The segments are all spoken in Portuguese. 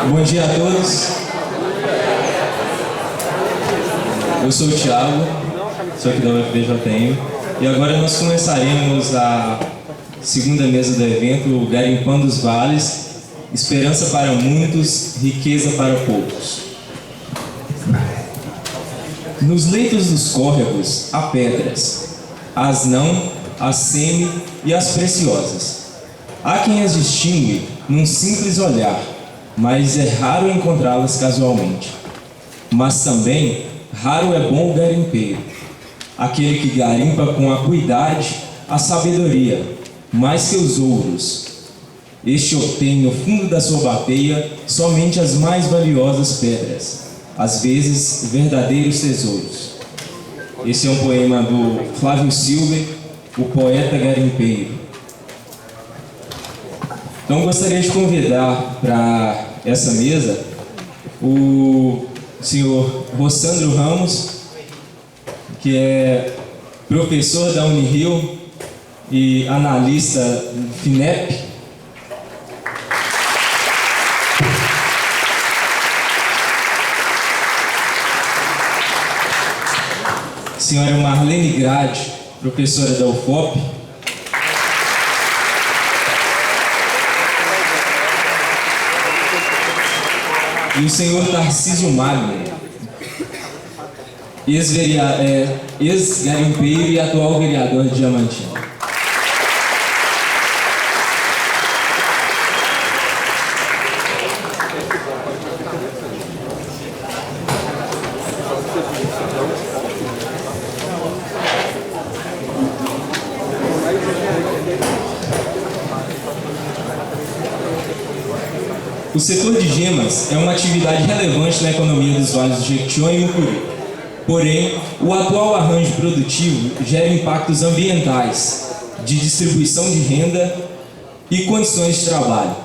Bom dia a todos. Eu sou o Thiago, sou aqui da UFBJM, e agora nós começaremos a segunda mesa do evento, Garimpando os Vales, Esperança para muitos, riqueza para poucos. Nos leitos dos córregos há pedras, as não, as semi e as preciosas. Há quem as distingue num simples olhar, mas é raro encontrá-las casualmente. Mas também raro é bom o garimpeiro, aquele que garimpa com a acuidade, a sabedoria, mais que os ouros. Este obtém no fundo da sua bateia somente as mais valiosas pedras, às vezes verdadeiros tesouros. Esse é um poema do Flávio Silver, o poeta garimpeiro. Então gostaria de convidar para essa mesa o senhor Rossandro Ramos, que é professor da Unirio e analista do FINEP. Senhora Marlene Grade, professora da UFOP. E o senhor Tarcísio Magno, ex-garimpeiro e atual vereador de Diamantina. O setor de gemas é uma atividade relevante na economia dos vales do Jequitinhonha e Mucuri. Porém, o atual arranjo produtivo gera impactos ambientais, de distribuição de renda e condições de trabalho.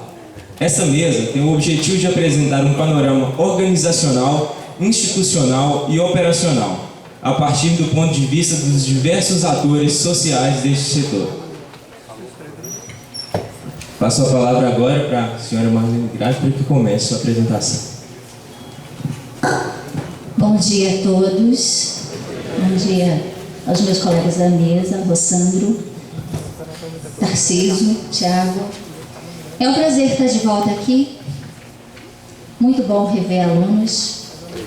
Essa mesa tem o objetivo de apresentar um panorama organizacional, institucional e operacional, a partir do ponto de vista dos diversos atores sociais deste setor. Passo a palavra agora para a senhora Marlene Grade para que comece a sua apresentação. Bom dia a todos. Bom dia aos meus colegas da mesa, Rossandro, Tarcísio, Thiago. É um prazer estar de volta aqui. Muito bom rever alunos,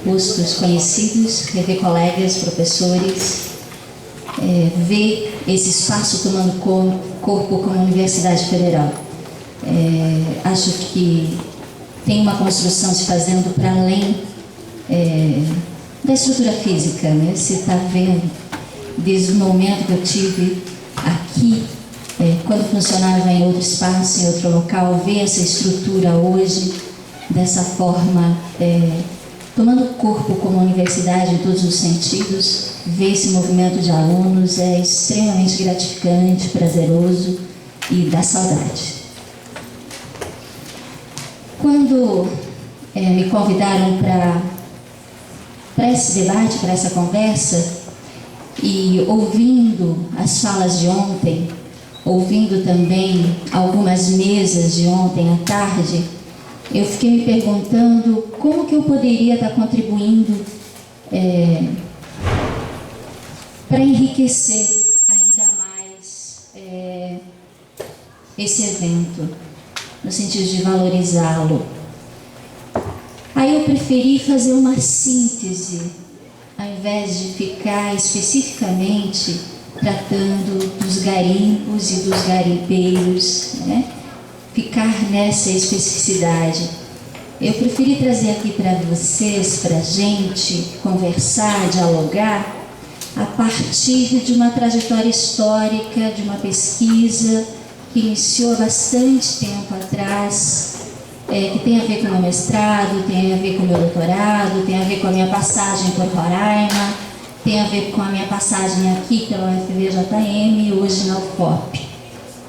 rostos conhecidos, rever colegas, professores, ver esse espaço tomando corpo como Universidade Federal. Acho que tem uma construção se fazendo para além da estrutura física, né? Você está vendo, desde o momento que eu tive aqui, quando funcionava em outro espaço, em outro local, ver essa estrutura hoje, dessa forma, tomando corpo como universidade em todos os sentidos, ver esse movimento de alunos é extremamente gratificante, prazeroso e dá saudade. Quando me convidaram para esse debate, para essa conversa, e ouvindo as falas de ontem, ouvindo também algumas mesas de ontem à tarde, eu fiquei me perguntando como que eu poderia estar contribuindo para enriquecer ainda mais esse evento, no sentido de valorizá-lo. Aí eu preferi fazer uma síntese, ao invés de ficar especificamente tratando dos garimpos e dos garimpeiros, né? Ficar nessa especificidade. Eu preferi trazer aqui para vocês, para a gente conversar, dialogar, a partir de uma trajetória histórica, de uma pesquisa que iniciou há bastante tempo atrás, que tem a ver com o meu mestrado, tem a ver com o meu doutorado, tem a ver com a minha passagem por Roraima, tem a ver com a minha passagem aqui pela UFBJM e hoje na UFOP.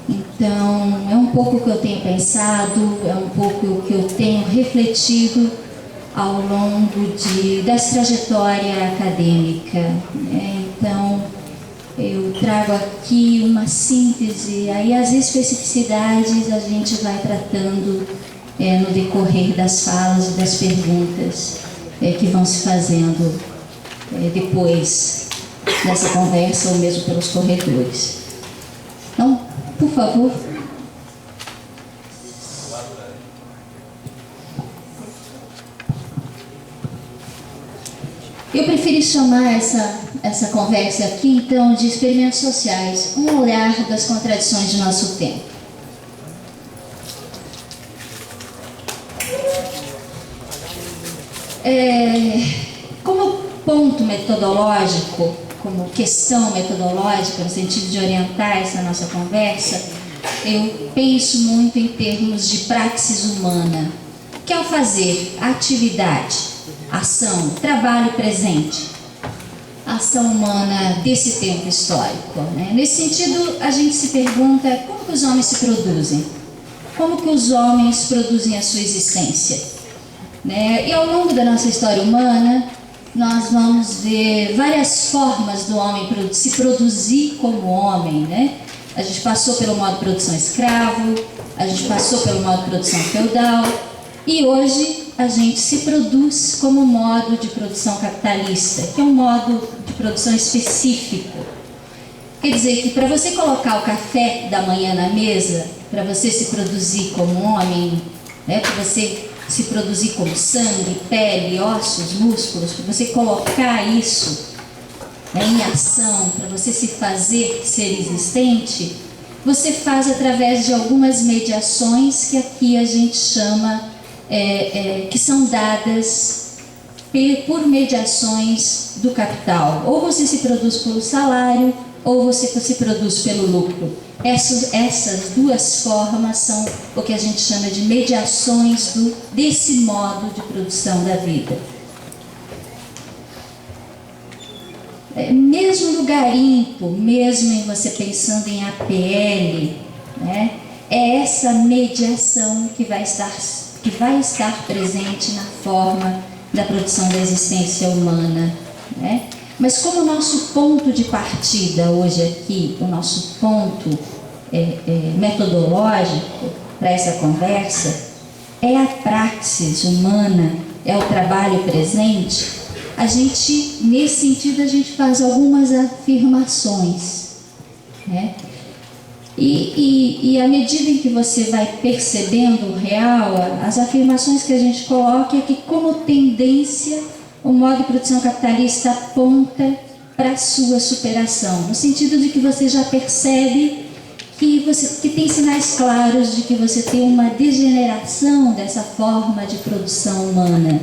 Então, é um pouco o que eu tenho pensado, é um pouco o que eu tenho refletido ao longo dessa trajetória acadêmica. Então, eu trago aqui uma síntese, aí as especificidades a gente vai tratando no decorrer das falas e das perguntas que vão se fazendo depois dessa conversa ou mesmo pelos corredores. Então, por favor. Eu preferi chamar essa conversa aqui, então, de experimentos sociais, um olhar das contradições de nosso tempo. Como ponto metodológico, como questão metodológica, no sentido de orientar essa nossa conversa, eu penso muito em termos de praxis humana, que é o fazer, a atividade, ação, trabalho presente, ação humana desse tempo histórico, né? Nesse sentido, a gente se pergunta como que os homens se produzem, como que os homens produzem a sua existência, né? E ao longo da nossa história humana, nós vamos ver várias formas do homem se produzir como homem, né? A gente passou pelo modo de produção escravo, a gente passou pelo modo de produção feudal, e hoje a gente se produz como modo de produção capitalista, que é um modo de produção específico. Quer dizer que para você colocar o café da manhã na mesa, para você se produzir como homem, né, para você se produzir como sangue, pele, ossos, músculos, para você colocar isso em ação, para você se fazer ser existente, você faz através de algumas mediações que aqui a gente chama que são dadas por mediações do capital. Ou você se produz pelo salário, ou você se produz pelo lucro. Essas duas formas são o que a gente chama de mediações desse modo de produção da vida. Mesmo no garimpo, mesmo em você pensando em APL, né, é essa mediação que vai estar presente na forma da produção da existência humana, né? Mas como o nosso ponto de partida hoje aqui, o nosso ponto metodológico para essa conversa é a praxis humana, é o trabalho presente, a gente, nesse sentido, a gente faz algumas afirmações, né? E à medida em que você vai percebendo o real, as afirmações que a gente coloca é que, como tendência, o modo de produção capitalista aponta para a sua superação, no sentido de que você já percebe que tem sinais claros de que você tem uma degeneração dessa forma de produção humana,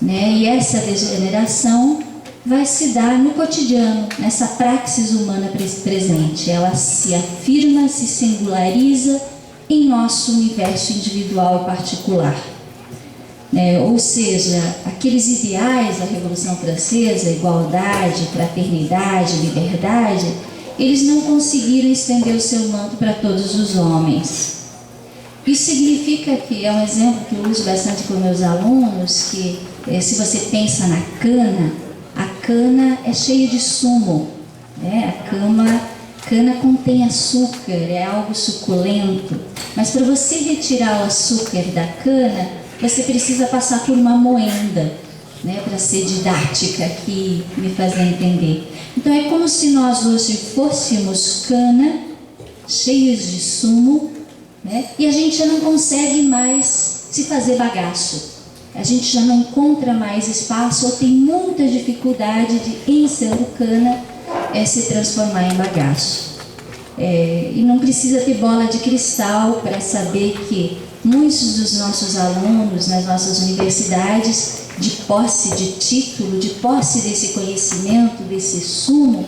né? E essa degeneração vai se dar no cotidiano, nessa praxis humana presente. Ela se afirma, se singulariza em nosso universo individual e particular. Ou seja, aqueles ideais da Revolução Francesa, igualdade, fraternidade, liberdade, eles não conseguiram estender o seu manto para todos os homens. Isso significa que, é um exemplo que eu uso bastante com meus alunos, que se você pensa na cana, a cana é cheia de sumo, né? A cana contém açúcar, é algo suculento, mas para você retirar o açúcar da cana, você precisa passar por uma moenda, né? Para ser didática aqui, me fazer entender. Então é como se nós hoje fôssemos cana, cheios de sumo, né? E a gente já não consegue mais se fazer bagaço. A gente já não encontra mais espaço ou tem muita dificuldade de, em sendo cana, se transformar em bagaço. E não precisa ter bola de cristal para saber que muitos dos nossos alunos nas nossas universidades, de posse de título, de posse desse conhecimento, desse sumo,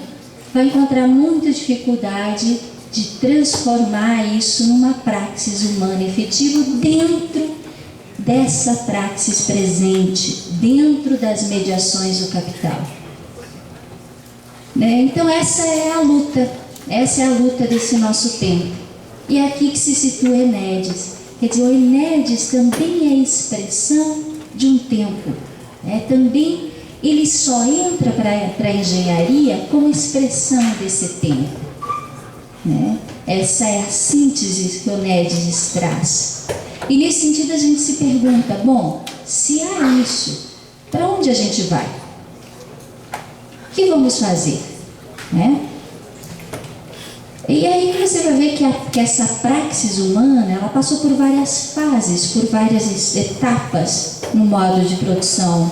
vai encontrar muita dificuldade de transformar isso numa praxis humana efetiva dentro dessa praxis presente, dentro das mediações do capital. Então essa é a luta desse nosso tempo. E é aqui que se situa Enédides. Quer dizer, o Enédides também é expressão de um tempo. Também ele só entra para a engenharia como expressão desse tempo, né? Essa é a síntese que o Nédides traz. E nesse sentido a gente se pergunta, bom, se há isso, para onde a gente vai? O que vamos fazer? Né? E aí você vai ver que essa praxis humana, ela passou por várias fases, por várias etapas no modo de produção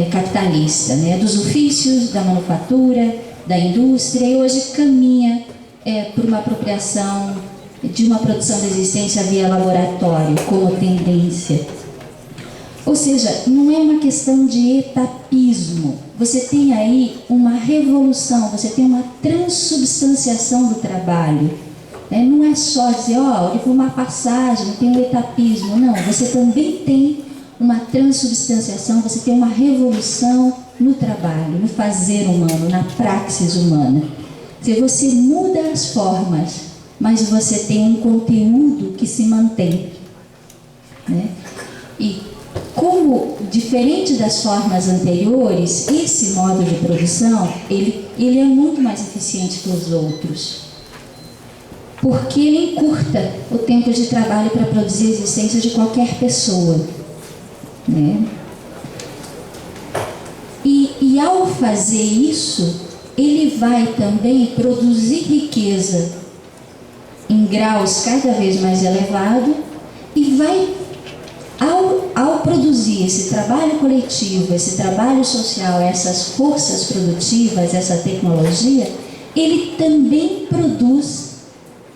capitalista, né? Dos ofícios, da manufatura, da indústria, e hoje caminha por uma apropriação de uma produção da existência via laboratório, como tendência. Ou seja, não é uma questão de etapismo. Você tem aí uma revolução, você tem uma transubstanciação do trabalho. Não é só dizer, olha, foi uma passagem, tem um etapismo. Não, você também tem uma transubstanciação, você tem uma revolução no trabalho, no fazer humano, na praxis humana. Se você muda as formas, mas você tem um conteúdo que se mantém, né? E como diferente das formas anteriores, esse modo de produção ele é muito mais eficiente que os outros, porque ele encurta o tempo de trabalho para produzir a existência de qualquer pessoa, né? E ao fazer isso, ele vai também produzir riqueza em graus cada vez mais elevados e vai, ao produzir esse trabalho coletivo, esse trabalho social, essas forças produtivas, essa tecnologia, ele também produz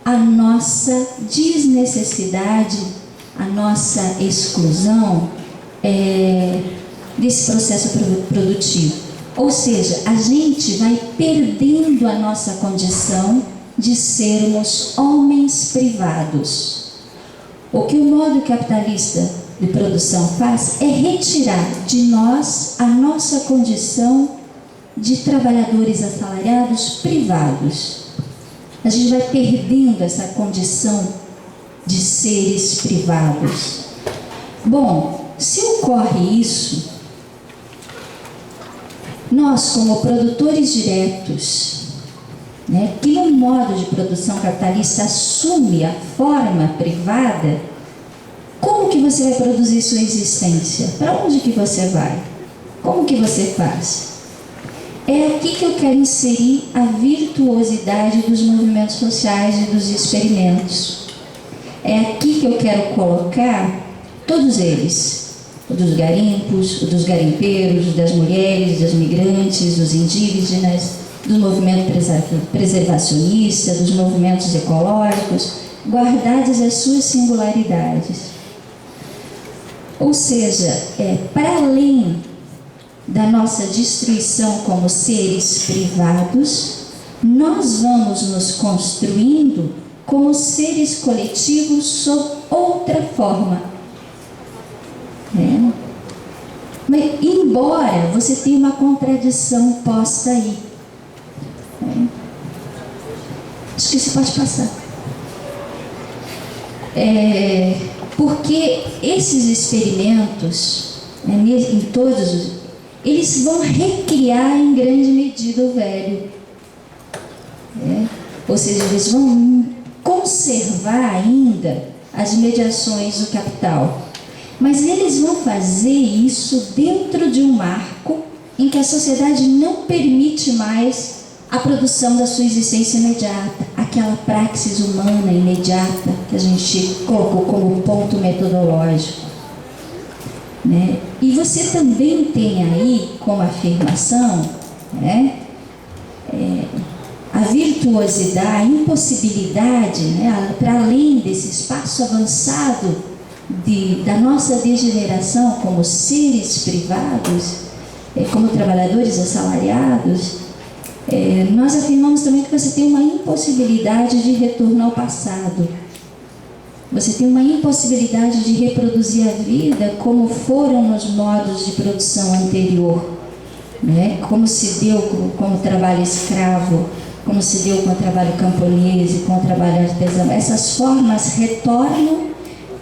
a nossa desnecessidade, a nossa exclusão desse processo produtivo. Ou seja, a gente vai perdendo a nossa condição de sermos homens privados. O que o modo capitalista de produção faz é retirar de nós a nossa condição de trabalhadores assalariados privados. A gente vai perdendo essa condição de seres privados. Bom, se ocorre isso, nós, como produtores diretos, né, que no modo de produção capitalista assume a forma privada, como que você vai produzir sua existência? Para onde que você vai? Como que você faz? É aqui que eu quero inserir a virtuosidade dos movimentos sociais e dos experimentos. É aqui que eu quero colocar todos eles. O dos garimpos, o dos garimpeiros, das mulheres, das migrantes, dos indígenas, do movimento preservacionista, dos movimentos ecológicos, guardadas as suas singularidades. Ou seja, para além da nossa destruição como seres privados, nós vamos nos construindo como seres coletivos sob outra forma. Mas, embora você tenha uma contradição posta aí, acho que você pode passar, porque esses experimentos, em todos, eles vão recriar em grande medida o velho, ou seja, eles vão conservar ainda as mediações do capital. Mas eles vão fazer isso dentro de um marco em que a sociedade não permite mais a produção da sua existência imediata, aquela praxis humana imediata que a gente colocou como ponto metodológico, né? E você também tem aí como afirmação, né, a virtuosidade, a impossibilidade, né, para além desse espaço avançado da nossa degeneração como seres privados, como trabalhadores assalariados, nós afirmamos também que você tem uma impossibilidade de retorno ao passado. Você tem uma impossibilidade de reproduzir a vida como foram nos modos de produção anterior, né? Como se deu com o trabalho escravo, como se deu com o trabalho camponês e com o trabalho artesanal. Essas formas retornam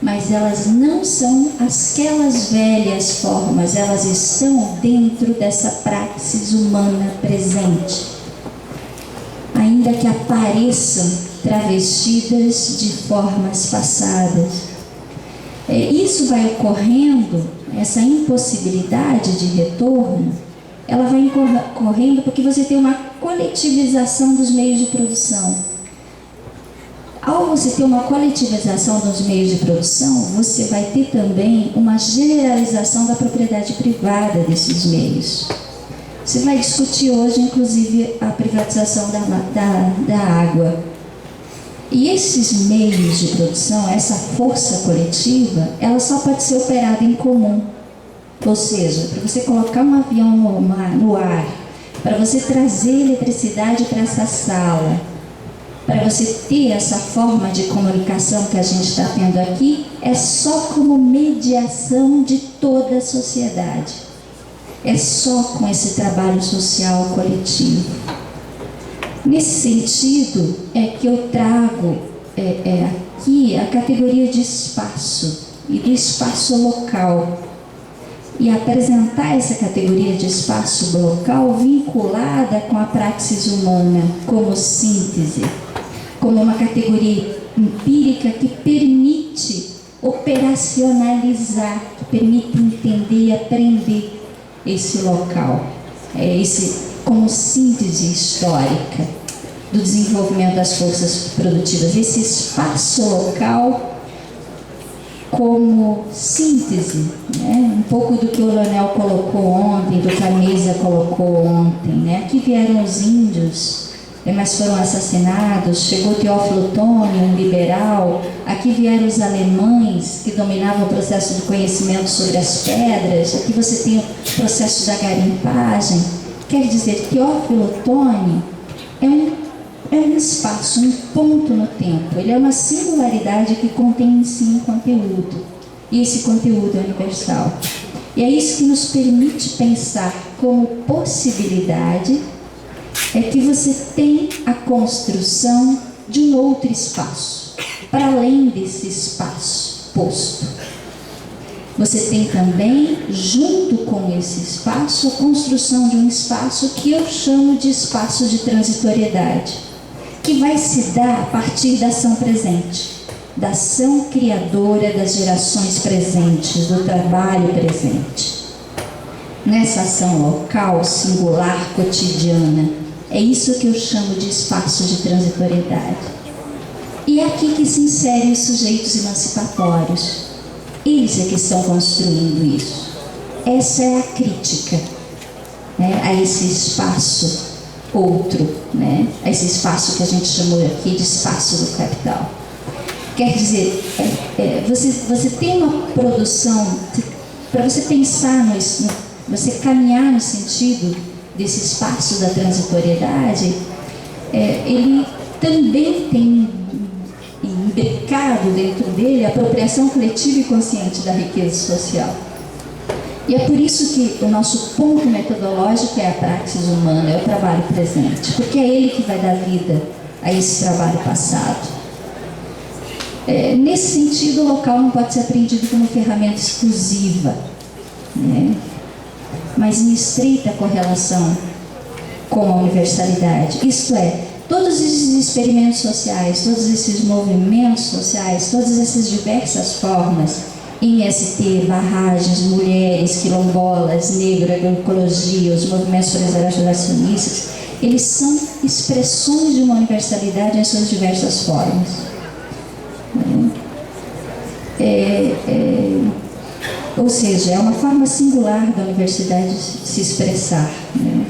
mas elas não são aquelas velhas formas, elas estão dentro dessa praxis humana presente, ainda que apareçam travestidas de formas passadas. Isso vai ocorrendo, essa impossibilidade de retorno, ela vai ocorrendo porque você tem uma coletivização dos meios de produção. Ao você ter uma coletivização dos meios de produção, você vai ter também uma generalização da propriedade privada desses meios. Você vai discutir hoje, inclusive, a privatização da água. E esses meios de produção, essa força coletiva, ela só pode ser operada em comum. Ou seja, para você colocar um avião no ar, para você trazer eletricidade para essa sala, para você ter essa forma de comunicação que a gente está tendo aqui, é só como mediação de toda a sociedade. É só com esse trabalho social coletivo. Nesse sentido, é que eu trago aqui a categoria de espaço e do espaço local. E apresentar essa categoria de espaço local vinculada com a praxis humana como síntese, como uma categoria empírica que permite operacionalizar, que permite entender e aprender esse local, como síntese histórica do desenvolvimento das forças produtivas, esse espaço local como síntese, né? Um pouco do que o Leonel colocou ontem, do que a Mesa colocou ontem, né? Aqui vieram os índios, mas foram assassinados, chegou Teófilo Otoni, um liberal, aqui vieram os alemães que dominavam o processo de conhecimento sobre as pedras, aqui você tem o processo da garimpagem. Quer dizer, Teófilo Otoni é um espaço, um ponto no tempo, ele é uma singularidade que contém em si um conteúdo, e esse conteúdo é universal. E é isso que nos permite pensar como possibilidade, é que você tem a construção de um outro espaço, para além desse espaço posto. Você tem também, junto com esse espaço, a construção de um espaço que eu chamo de espaço de transitoriedade, que vai se dar a partir da ação presente, da ação criadora das gerações presentes, do trabalho presente. Nessa ação local, singular, cotidiana, é isso que eu chamo de espaço de transitoriedade. E é aqui que se inserem os sujeitos emancipatórios. Eles é que estão construindo isso. Essa é a crítica, né, a esse espaço outro, né, a esse espaço que a gente chamou aqui de espaço do capital. Quer dizer, você tem uma produção, para você pensar você caminhar no sentido desse espaço da transitoriedade, ele também tem imbricado dentro dele a apropriação coletiva e consciente da riqueza social. E é por isso que o nosso ponto metodológico é a praxis humana, é o trabalho presente, porque é ele que vai dar vida a esse trabalho passado. Nesse sentido, o local não pode ser apreendido como ferramenta exclusiva, né, mas em estreita correlação com a universalidade. Isto é, todos esses experimentos sociais, todos esses movimentos sociais, todas essas diversas formas, MST, barragens, mulheres, quilombolas, negro, agroecologia, os movimentos preservacionistas, eles são expressões de uma universalidade em suas diversas formas. Ou seja, é uma forma singular da universidade se expressar, né?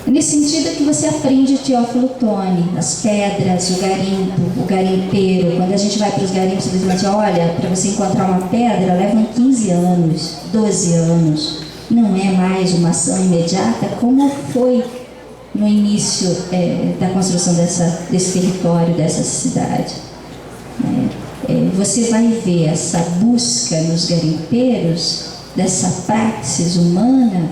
Nesse sentido é que você aprende Teófilo Otoni, as pedras, o garimpo, o garimpeiro. Quando a gente vai para os garimpos, simplesmente olha, para você encontrar uma pedra, levam 15 anos, 12 anos. Não é mais uma ação imediata como foi no início da construção desse território, dessa cidade. Você vai ver essa busca nos garimpeiros, dessa praxis humana,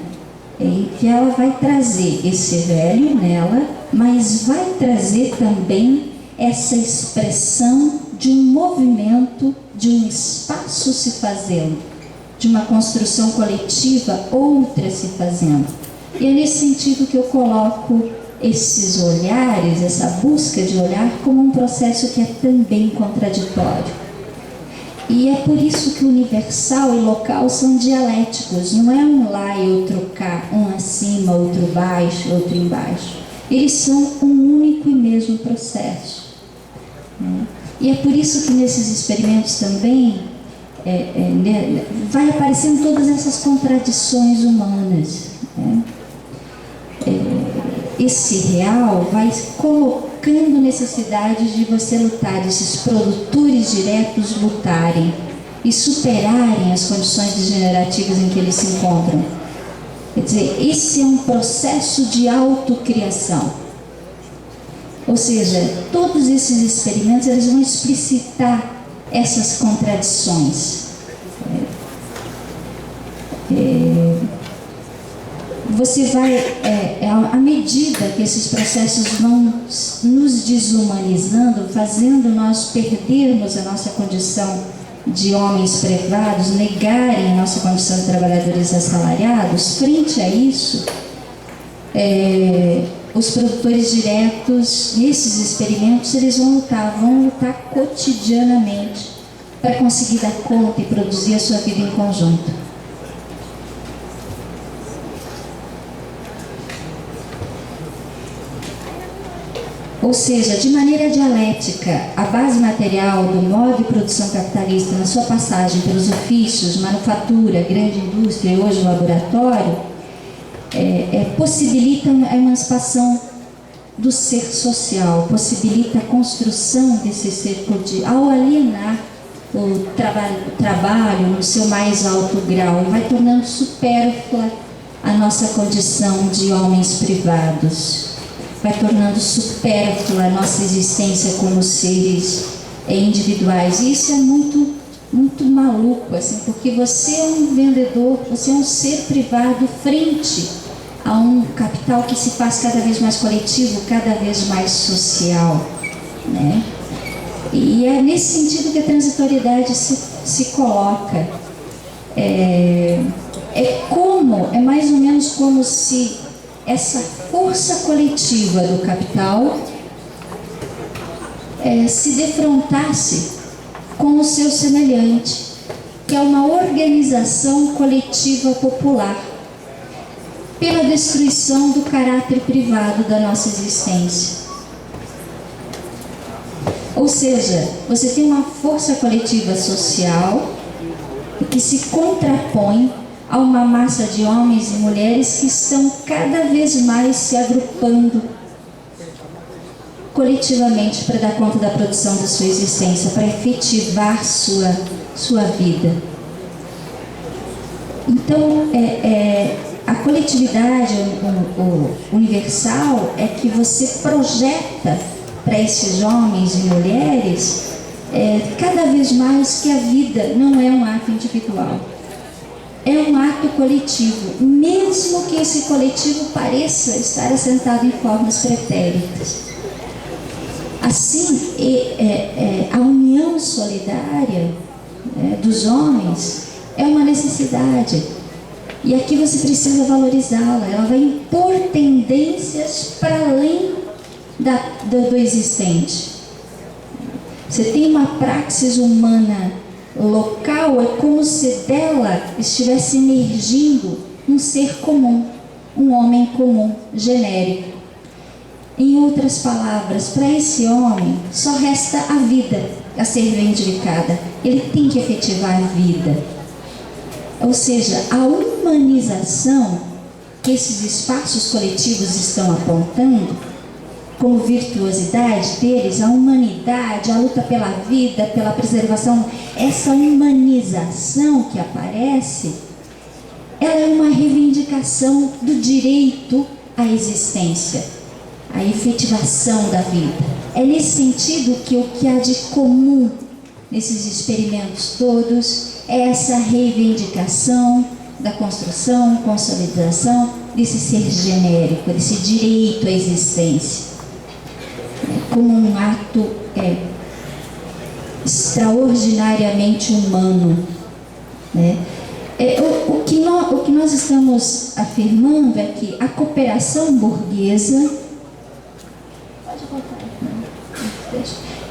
em que ela vai trazer esse velho nela, mas vai trazer também essa expressão de um movimento, de um espaço se fazendo, de uma construção coletiva, outra se fazendo. E é nesse sentido que eu coloco esses olhares, essa busca de olhar, como um processo que é também contraditório. E é por isso que o universal e local são dialéticos, não é um lá e outro cá, um acima, outro baixo, outro embaixo. Eles são um único e mesmo processo. E é por isso que nesses experimentos também vai aparecendo todas essas contradições humanas. Esse real vai colocando necessidade de você lutar, esses produtores diretos lutarem e superarem as condições degenerativas em que eles se encontram. Quer dizer, esse é um processo de autocriação. Ou seja, todos esses experimentos eles vão explicitar essas contradições. Você vai, à medida que esses processos vão nos desumanizando, fazendo nós perdermos a nossa condição de homens privados, negarem a nossa condição de trabalhadores assalariados, frente a isso, os produtores diretos, nesses experimentos, eles vão lutar cotidianamente para conseguir dar conta e produzir a sua vida em conjunto. Ou seja, de maneira dialética, a base material do modo de produção capitalista na sua passagem pelos ofícios, manufatura, grande indústria e hoje o laboratório, possibilita a emancipação do ser social, possibilita a construção desse ser ao alienar o trabalho no seu mais alto grau, vai tornando supérflua a nossa condição de homens privados. Vai tornando supérflua a nossa existência como seres individuais. E isso é muito, muito maluco, assim, porque você é um vendedor, você é um ser privado frente a um capital que se faz cada vez mais coletivo, cada vez mais social, né? E é nesse sentido que a transitoriedade se coloca. É mais ou menos como se essa força coletiva do capital se defrontasse com o seu semelhante, que é uma organização coletiva popular, pela destruição do caráter privado da nossa existência. Ou seja, você tem uma força coletiva social que se contrapõe a uma massa de homens e mulheres que estão cada vez mais se agrupando coletivamente para dar conta da produção da sua existência, para efetivar sua vida. Então, a coletividade, o universal, é que você projeta para esses homens e mulheres cada vez mais que a vida não é um ato individual. É um ato coletivo, mesmo que esse coletivo pareça estar assentado em formas pretéritas. Assim, a união solidária dos homens é uma necessidade. E aqui você precisa valorizá-la. Ela vai impor tendências para além do existente. Você tem uma praxis humana local, é como se dela estivesse emergindo um ser comum, um homem comum, genérico. Em outras palavras, para esse homem só resta a vida a ser reivindicada. Ele tem que efetivar a vida. Ou seja, a humanização que esses espaços coletivos estão apontando como virtuosidade deles, a humanidade, a luta pela vida, pela preservação, essa humanização que aparece, ela é uma reivindicação do direito à existência, à efetivação da vida. É nesse sentido que o que há de comum nesses experimentos todos é essa reivindicação da construção, consolidação desse ser genérico, desse direito à existência, como um ato extraordinariamente humano, né? O que nós estamos afirmando é que a cooperação burguesa,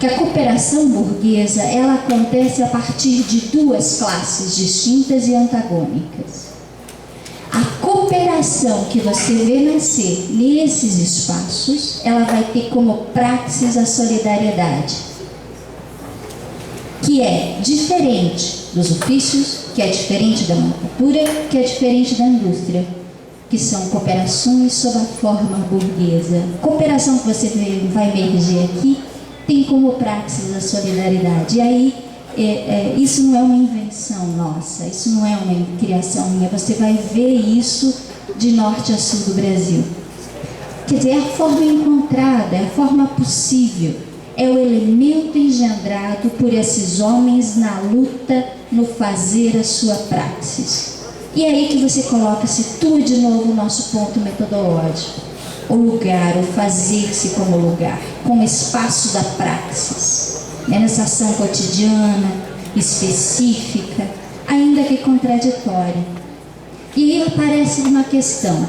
que a cooperação burguesa, ela acontece a partir de duas classes distintas e antagônicas. A cooperação que você vê nascer nesses espaços, ela vai ter como praxis a solidariedade, que é diferente dos ofícios, que é diferente da manufatura, que é diferente da indústria, que são cooperações sob a forma burguesa. Cooperação que você vai emergir aqui tem como praxis a solidariedade. E aí, isso não é uma invenção nossa, isso não é uma criação minha, você vai ver isso de norte a sul do Brasil. Quer dizer, é a forma encontrada, é a forma possível, é o elemento engendrado por esses homens na luta, no fazer a sua praxis. E é aí que você coloca, situa de novo o nosso ponto metodológico. O lugar, o fazer-se como lugar, como espaço da praxis, nessa ação cotidiana, específica, ainda que contraditória. E aí aparece uma questão.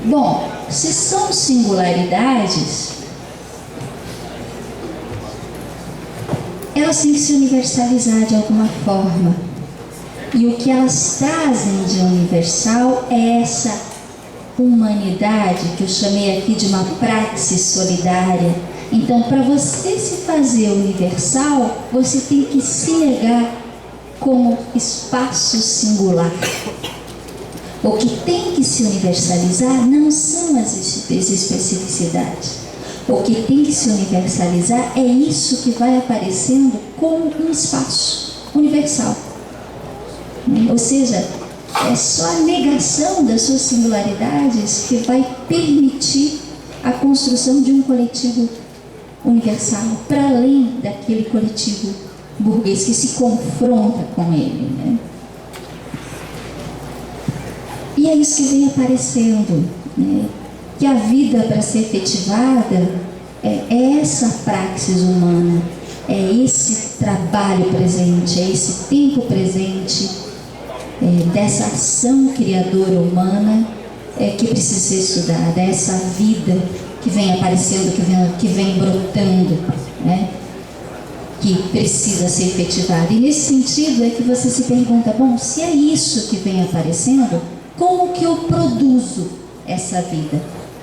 Bom, se são singularidades, elas têm que se universalizar de alguma forma. E o que elas trazem de universal é essa humanidade, que eu chamei aqui de uma praxis solidária. Então, para você se fazer universal, você tem que se negar como espaço singular. O que tem que se universalizar não são as especificidades. O que tem que se universalizar é isso que vai aparecendo como um espaço universal. Ou seja, é só a negação das suas singularidades que vai permitir a construção de um coletivo universal, para além daquele coletivo burguês que se confronta com ele, né? E é isso que vem aparecendo, né? Que a vida, para ser efetivada, é essa praxis humana, é esse trabalho presente, é esse tempo presente, dessa ação criadora humana que precisa ser estudada, é essa vida que vem aparecendo, que vem brotando, né? Que precisa ser efetivada. E nesse sentido é que você se pergunta, bom, se é isso que vem aparecendo, como que eu produzo essa vida?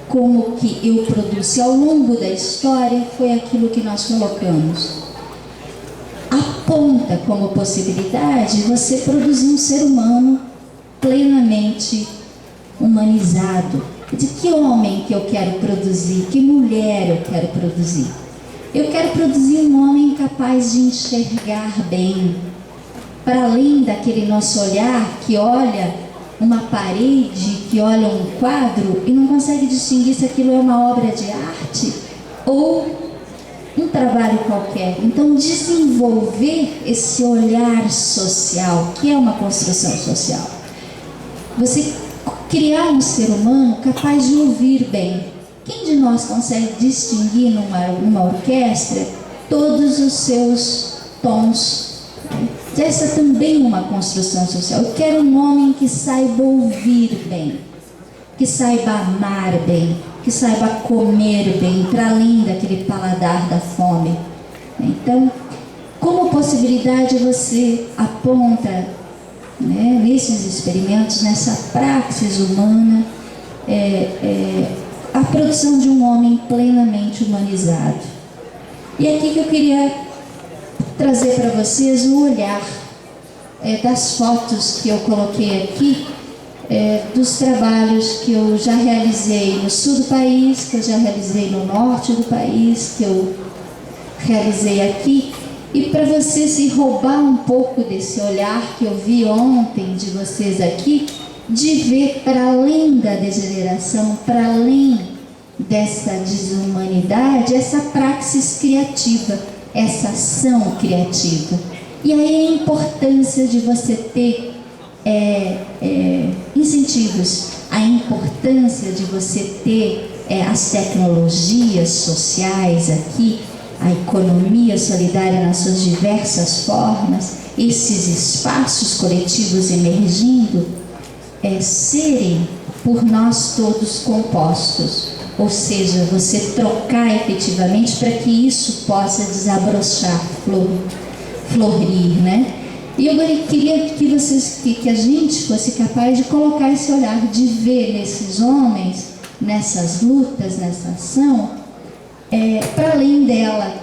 Como que eu produzo? Se ao longo da história foi aquilo que nós colocamos. Aponta como possibilidade você produzir um ser humano plenamente humanizado. De que homem que eu quero produzir? Que mulher eu quero produzir? Eu quero produzir um homem capaz de enxergar bem, para além daquele nosso olhar que olha uma parede, que olha um quadro e não consegue distinguir se aquilo é uma obra de arte ou um trabalho qualquer. Então, desenvolver esse olhar social, que é uma construção social. Você criar um ser humano capaz de ouvir bem. Quem de nós consegue distinguir numa orquestra todos os seus tons? Essa também é uma construção social. Eu quero um homem que saiba ouvir bem, que saiba amar bem, que saiba comer bem, para além daquele paladar da fome. Então, como possibilidade você aponta, né, nesses experimentos, nessa praxis humana, a produção de um homem plenamente humanizado. E aqui que eu queria trazer para vocês o olhar das fotos que eu coloquei aqui, dos trabalhos que eu já realizei no sul do país, que eu já realizei no norte do país, que eu realizei aqui, e para você se roubar um pouco desse olhar que eu vi ontem de vocês aqui, de ver para além da degeneração, para além dessa desumanidade, essa praxis criativa, essa ação criativa. E aí a importância de você ter incentivos, a importância de você ter as tecnologias sociais aqui, a economia solidária nas suas diversas formas, esses espaços coletivos emergindo, serem por nós todos compostos, ou seja, você trocar efetivamente para que isso possa desabrochar, florir, né? E eu queria que a gente fosse capaz de colocar esse olhar, de ver nesses homens, nessas lutas, nessa ação, para além dela,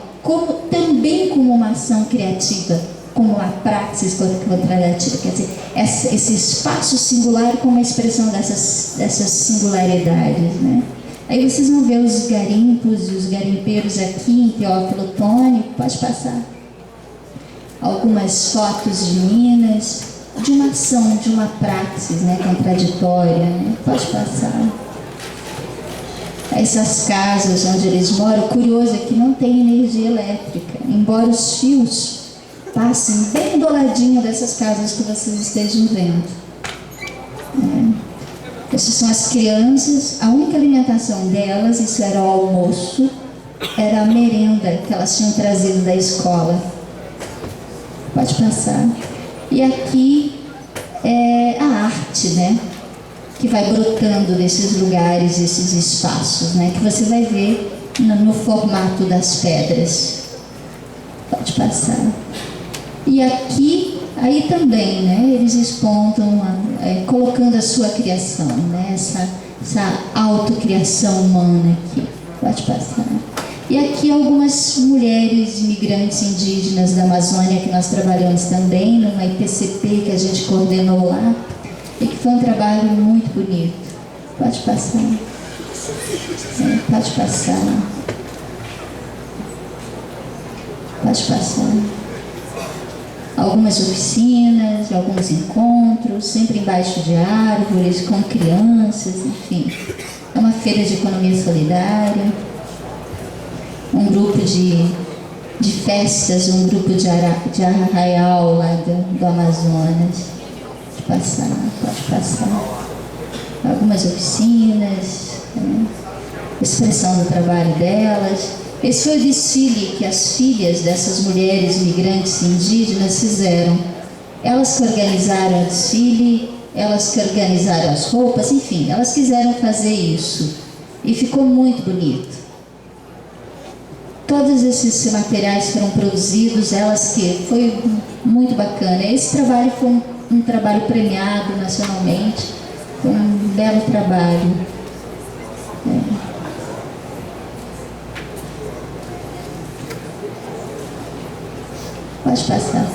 também como uma ação criativa, como a praxis contraditiva, quer dizer, esse espaço singular como a expressão dessas singularidades, né? Aí vocês vão ver os garimpos e os garimpeiros aqui em Teófilo Otoni, pode passar. Algumas fotos de Minas, de uma ação, de uma praxis, né, contraditória, né? Pode passar. Essas casas onde eles moram, o curioso é que não tem energia elétrica, embora os fios passem bem do ladinho dessas casas que vocês estejam vendo. Essas são as crianças, a única alimentação delas, isso era o almoço, era a merenda que elas tinham trazido da escola. Pode passar. E aqui é a arte, né? Que vai brotando desses lugares, esses espaços, né? Que você vai ver no formato das pedras. Pode passar. E aqui, aí também, né? Eles expontam, colocando a sua criação, né? Essa autocriação humana aqui. Pode passar. E aqui algumas mulheres imigrantes indígenas da Amazônia que nós trabalhamos também, numa IPCP que a gente coordenou lá, e que foi um trabalho muito bonito. Pode passar. Pode passar. Pode passar. Algumas oficinas, alguns encontros, sempre embaixo de árvores, com crianças, enfim. É uma feira de economia solidária. Um grupo de festas, um grupo de arraial lá do Amazonas. Pode passar. Algumas oficinas, né? Expressão do trabalho delas. Esse foi o desfile que as filhas dessas mulheres migrantes indígenas fizeram. Elas que organizaram o desfile, elas que organizaram as roupas, enfim, elas quiseram fazer isso. E ficou muito bonito. Todos esses materiais foram produzidos, foi muito bacana. Esse trabalho foi um trabalho premiado nacionalmente, foi um belo trabalho. Pode passar.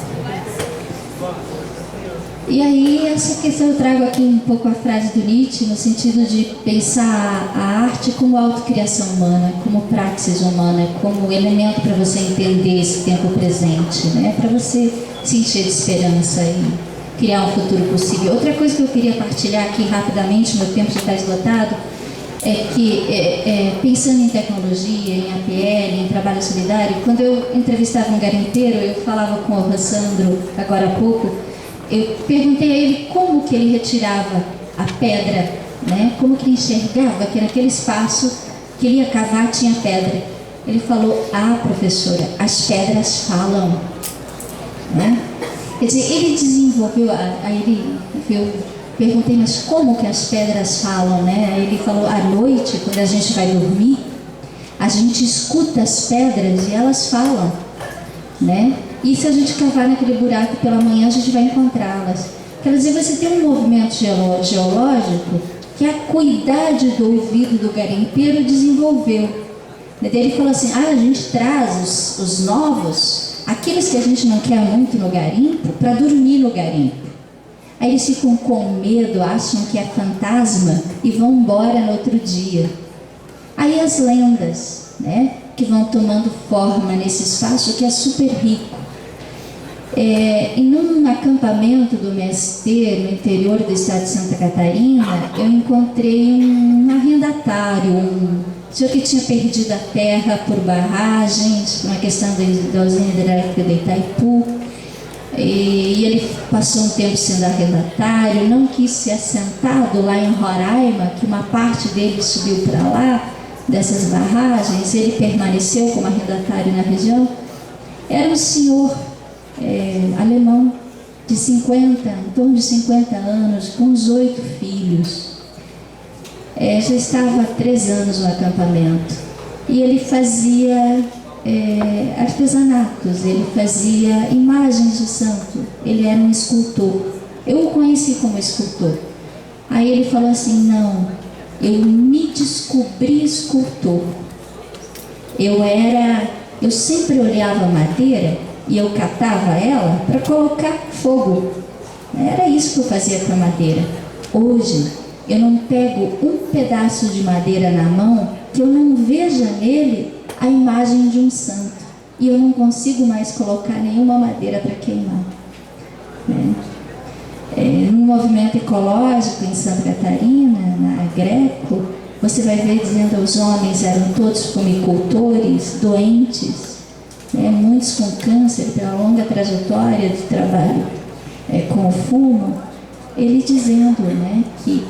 E aí, essa questão eu trago aqui um pouco a frase do Nietzsche, no sentido de pensar a arte como autocriação humana, como praxis humana, como elemento para você entender esse tempo presente, né? Para você se encher de esperança e criar um futuro possível. Outra coisa que eu queria partilhar aqui rapidamente, meu tempo já está esgotado, é que, pensando em tecnologia, em APL, em trabalho solidário, quando eu entrevistava um garimpeiro, eu falava com o Rossandro agora há pouco, eu perguntei a ele como que ele retirava a pedra, né? Como que ele enxergava que naquele espaço que ele ia cavar tinha pedra. Ele falou: ah, professora, as pedras falam, né? Quer dizer, ele desenvolveu, eu perguntei, mas como que as pedras falam, né? Aí ele falou: à noite, quando a gente vai dormir, a gente escuta as pedras e elas falam, né? E se a gente cavar naquele buraco pela manhã, a gente vai encontrá-las. Quer dizer, você tem um movimento geológico que a acuidade do ouvido do garimpeiro desenvolveu. Ele falou assim: ah, a gente traz os novos, aqueles que a gente não quer muito no garimpo, para dormir no garimpo. Aí eles ficam com medo, acham que é fantasma e vão embora no outro dia. Aí as lendas, né, que vão tomando forma nesse espaço que é super rico. Em um acampamento do MST, no interior do estado de Santa Catarina, eu encontrei um arrendatário, um senhor que tinha perdido a terra por barragens, por uma questão da usina hidrelétrica de Itaipu, e ele passou um tempo sendo arrendatário, não quis ser assentado lá em Roraima, que uma parte dele subiu para lá, dessas barragens, ele permaneceu como arrendatário na região. Era um senhor alemão de 50, em torno de 50 anos, com uns 8 filhos. Já estava há 3 anos no acampamento. E ele fazia artesanatos, ele fazia imagens de santo. Ele era um escultor. Eu o conheci como escultor. Aí ele falou assim: não, eu me descobri escultor. Eu sempre olhava a madeira e eu catava ela para colocar fogo. Era isso que eu fazia com a madeira. Hoje, eu não pego um pedaço de madeira na mão que eu não veja nele a imagem de um santo. E eu não consigo mais colocar nenhuma madeira para queimar. No movimento ecológico em Santa Catarina, na Greco, você vai ver dizendo que os homens eram todos fumicultores, doentes, muitos com câncer pela longa trajetória de trabalho com o fumo. Ele dizendo que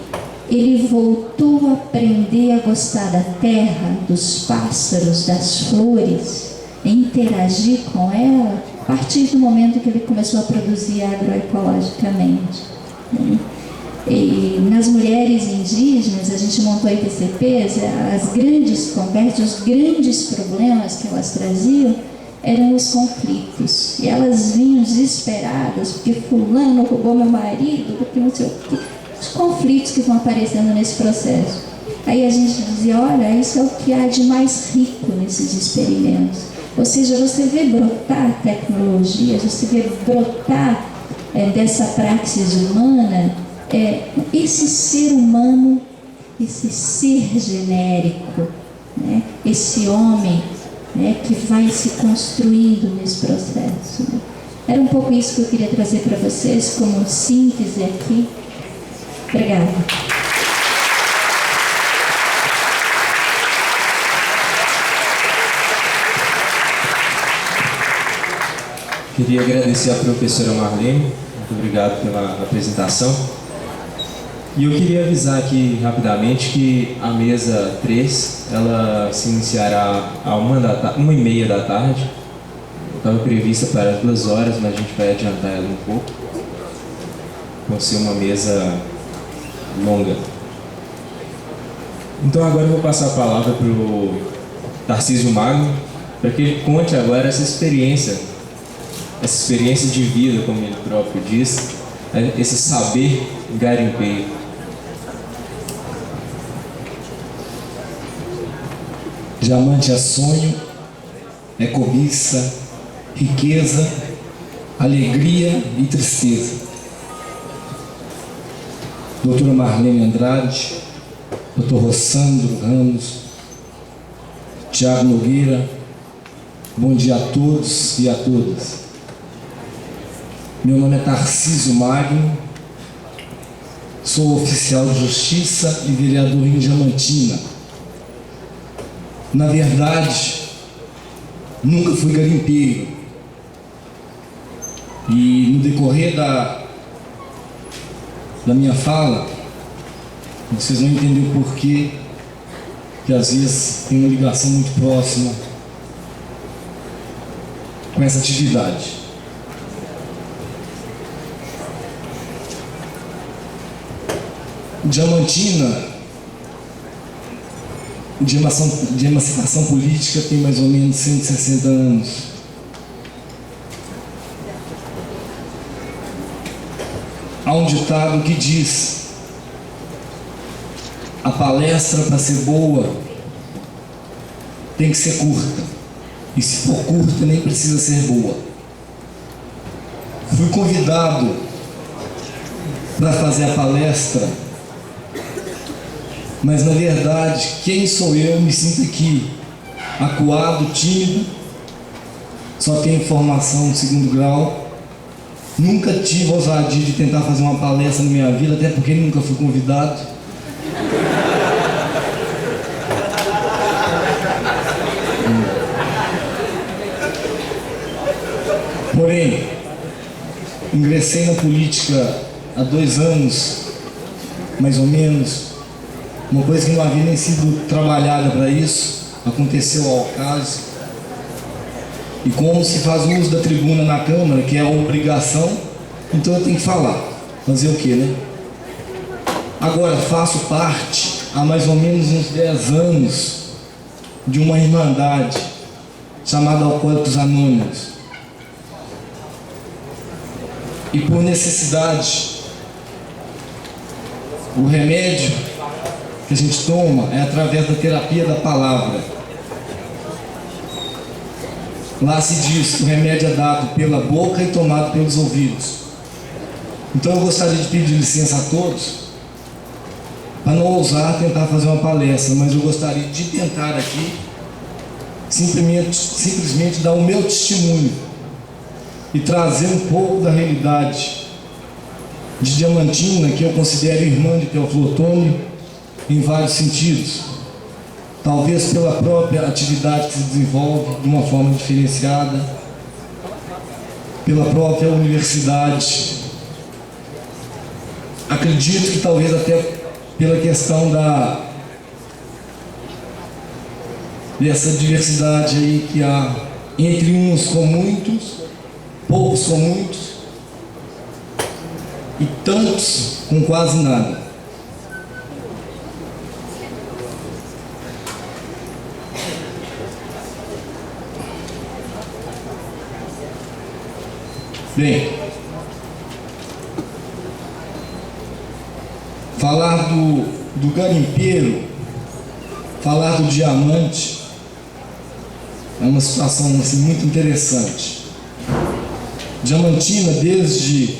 ele voltou a aprender a gostar da terra, dos pássaros, das flores, interagir com ela a partir do momento que ele começou a produzir agroecologicamente. E nas mulheres indígenas, a gente montou IPCPs, as grandes conversas, os grandes problemas que elas traziam eram os conflitos. E elas vinham desesperadas, porque fulano roubou meu marido, porque não sei o quê. Os conflitos que vão aparecendo nesse processo. Aí a gente dizia: olha, isso é o que há de mais rico nesses experimentos. Ou seja, você vê brotar tecnologias, você vê brotar dessa praxis humana, esse ser humano, esse ser genérico, esse homem que vai se construindo nesse processo. Era um pouco isso que eu queria trazer para vocês como síntese aqui. Obrigada. Queria agradecer à professora Marlene, muito obrigado pela apresentação. E eu queria avisar aqui rapidamente que a mesa 3, ela se iniciará a 1h30 da tarde. Estava prevista para as 2 horas, mas a gente vai adiantar ela um pouco. Vai ser uma mesa longa. Então agora eu vou passar a palavra para o Tarcísio Magno, para que ele conte agora essa experiência de vida, como ele próprio diz, esse saber garimpeiro. Diamante é sonho, é cobiça, riqueza, alegria e tristeza. Doutora Marlene Andrade, doutor Rossandro Ramos, Tiago Nogueira, bom dia a todos e a todas. Meu nome é Tarcísio Magno, sou oficial de justiça e vereador em Diamantina. Na verdade, nunca fui garimpeiro. E no decorrer da minha fala, vocês vão entender o porquê que às vezes tem uma ligação muito próxima com essa atividade. Diamantina, de emancipação política, tem mais ou menos 160 anos. Há um ditado que diz: a palestra, para ser boa, tem que ser curta, e se for curta nem precisa ser boa. Fui convidado para fazer a palestra, mas na verdade, quem sou eu? Me sinto aqui acuado, tímido, só tenho formação de 2º grau, nunca tive ousadia de tentar fazer uma palestra na minha vida, até porque nunca fui convidado. Porém, ingressei na política há 2 anos, mais ou menos, uma coisa que não havia nem sido trabalhada para isso, aconteceu ao caso. E como se faz uso da tribuna na Câmara, que é a obrigação, então eu tenho que falar. Fazer o quê, né? Agora, faço parte, há mais ou menos uns 10 anos, de uma irmandade chamada Alcoólicos Anônimos. E por necessidade, o remédio que a gente toma é através da terapia da palavra. Lá se diz que o remédio é dado pela boca e tomado pelos ouvidos. Então eu gostaria de pedir licença a todos, para não ousar tentar fazer uma palestra, mas eu gostaria de tentar aqui, simplesmente dar o meu testemunho e trazer um pouco da realidade de Diamantina, que eu considero irmã de Teófilo Otoni, em vários sentidos. Talvez pela própria atividade que se desenvolve de uma forma diferenciada, pela própria universidade. Acredito que talvez até pela questão dessa diversidade aí que há entre uns com muitos, poucos com muitos e tantos com quase nada. Bem, falar do garimpeiro, falar do diamante, é uma situação assim, muito interessante. Diamantina, desde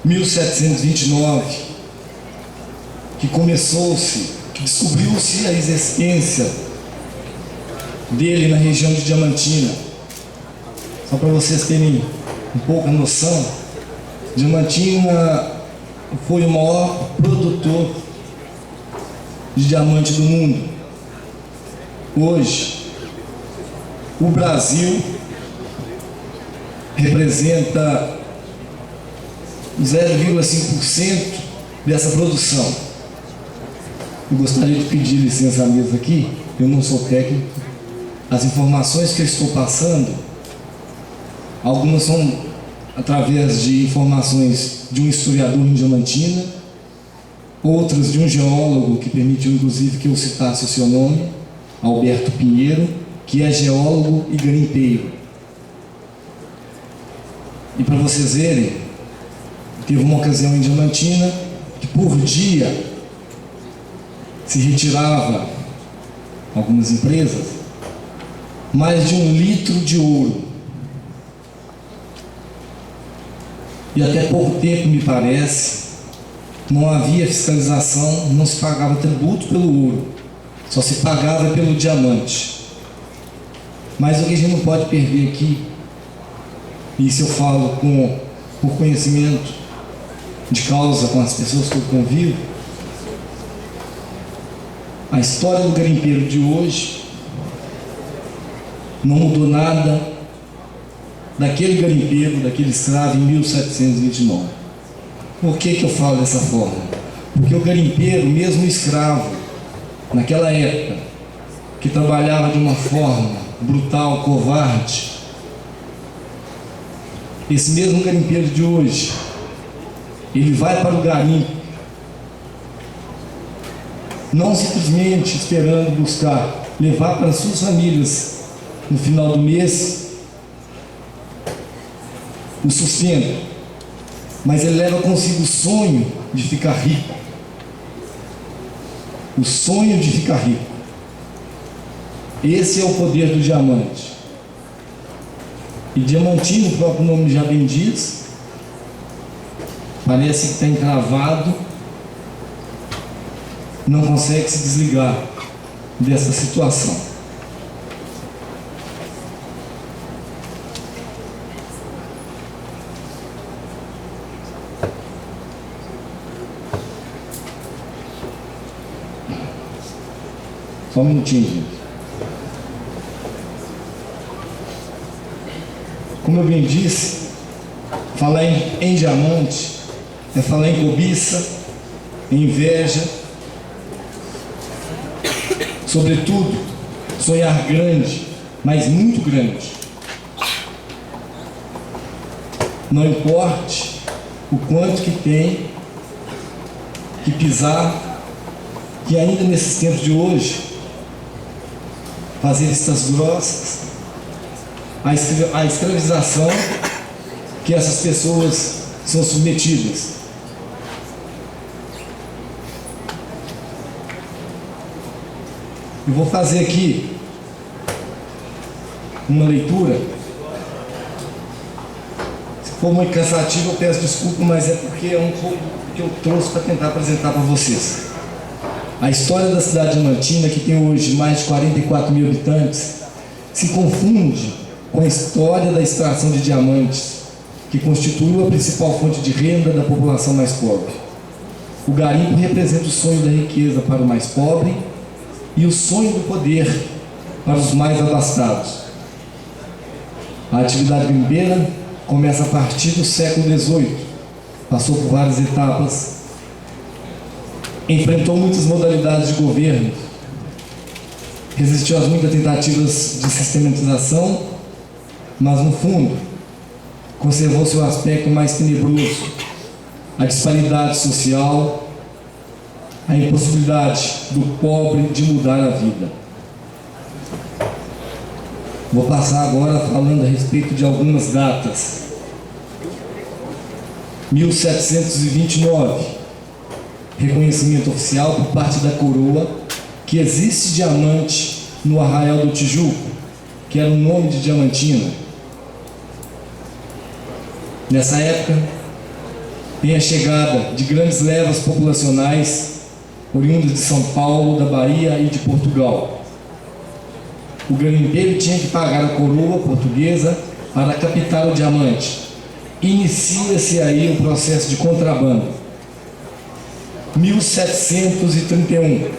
1729, que descobriu-se a existência dele na região de Diamantina. Só para vocês terem um pouco a noção, Diamantina foi o maior produtor de diamante do mundo. Hoje, o Brasil representa 0,5% dessa produção. Eu gostaria de pedir licença à mesa aqui, eu não sou técnico. As informações que eu estou passando, algumas são através de informações de um historiador em Diamantina, outras de um geólogo que permitiu inclusive que eu citasse o seu nome, Alberto Pinheiro, que é geólogo e garimpeiro. E para vocês verem, teve uma ocasião em Diamantina que por dia se retirava, algumas empresas, mais de 1 litro de ouro. E até pouco tempo, me parece, não havia fiscalização, não se pagava tributo pelo ouro, só se pagava pelo diamante. Mas o que a gente não pode perder aqui, e isso eu falo por conhecimento de causa com as pessoas que eu convivo, a história do garimpeiro de hoje não mudou nada daquele garimpeiro, daquele escravo em 1729. Por que eu falo dessa forma? Porque o garimpeiro, mesmo escravo, naquela época, que trabalhava de uma forma brutal, covarde, esse mesmo garimpeiro de hoje, ele vai para o garimpo, não simplesmente esperando buscar levar para as suas famílias no final do mês o sustento, mas ele leva consigo o sonho de ficar rico. O sonho de ficar rico. Esse é o poder do diamante. E Diamantina, o próprio nome já bem diz, parece que está encravado, não consegue se desligar dessa situação. Só um minutinho, gente. Como eu bem disse, falar em diamante é falar em cobiça, em inveja, Sobretudo, sonhar grande, mas muito grande. Não importe o quanto que tem que pisar, que ainda nesses tempos de hoje, fazer vistas grossas, a escravização que essas pessoas são submetidas. Eu vou fazer aqui uma leitura. Se for muito cansativo, eu peço desculpa, mas é porque é um pouco que eu trouxe para tentar apresentar para vocês. A história da cidade diamantina, que tem hoje mais de 44 mil habitantes, se confunde com a história da extração de diamantes, que constituiu a principal fonte de renda da população mais pobre. O garimpo representa o sonho da riqueza para o mais pobre e o sonho do poder para os mais abastados. A atividade garimpeira começa a partir do século XVIII, passou por várias etapas, enfrentou muitas modalidades de governo, resistiu às muitas tentativas de sistematização, mas no fundo conservou seu aspecto mais tenebroso, a disparidade social, a impossibilidade do pobre de mudar a vida. Vou passar agora falando a respeito de algumas datas. 1729, reconhecimento oficial por parte da coroa que existe diamante no Arraial do Tijuco, que era o nome de Diamantina. Nessa época, tem a chegada de grandes levas populacionais oriundas de São Paulo, da Bahia e de Portugal. O garimpeiro tinha que pagar a coroa portuguesa para captar o diamante. Inicia-se aí o processo de contrabando. 1731,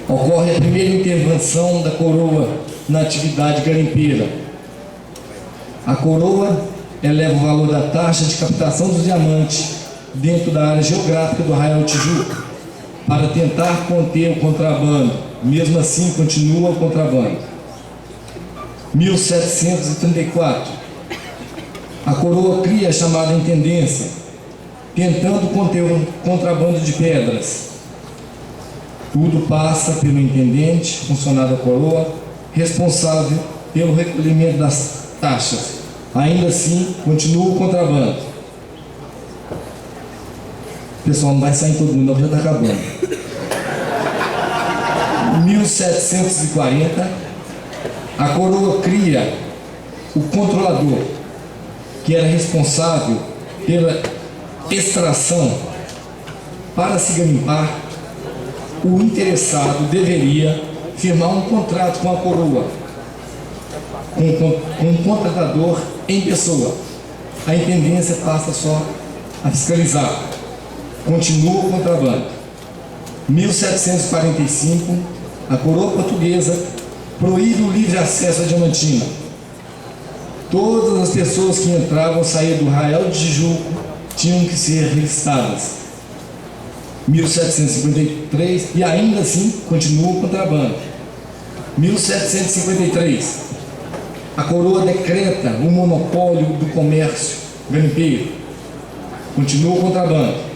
ocorre a primeira intervenção da coroa na atividade garimpeira. A coroa eleva o valor da taxa de captação dos diamantes dentro da área geográfica do Arraial do Tijuco para tentar conter o contrabando. Mesmo assim, continua o contrabando. 1734, a coroa cria a chamada intendência, tentando conter o contrabando de pedras. Tudo passa pelo intendente, funcionário da coroa, responsável pelo recolhimento das taxas. Ainda assim, continua o contrabando. Pessoal, não vai sair todo mundo, não, já está acabando. 1740, a coroa cria o controlador, que era responsável pela extração. Para se garimpar, o interessado deveria firmar um contrato com a coroa, com um contratador em pessoa. A intendência passa só a fiscalizar. Continua o contrabando. 1745, a coroa portuguesa proíbe o livre acesso à Diamantina. Todas as pessoas que entravam ou saíam do Arraial do Tijuco tinham que ser registradas. 1753, e ainda assim continua o contrabando. 1753, a coroa decreta o monopólio do comércio garimpeiro. Continua o contrabando.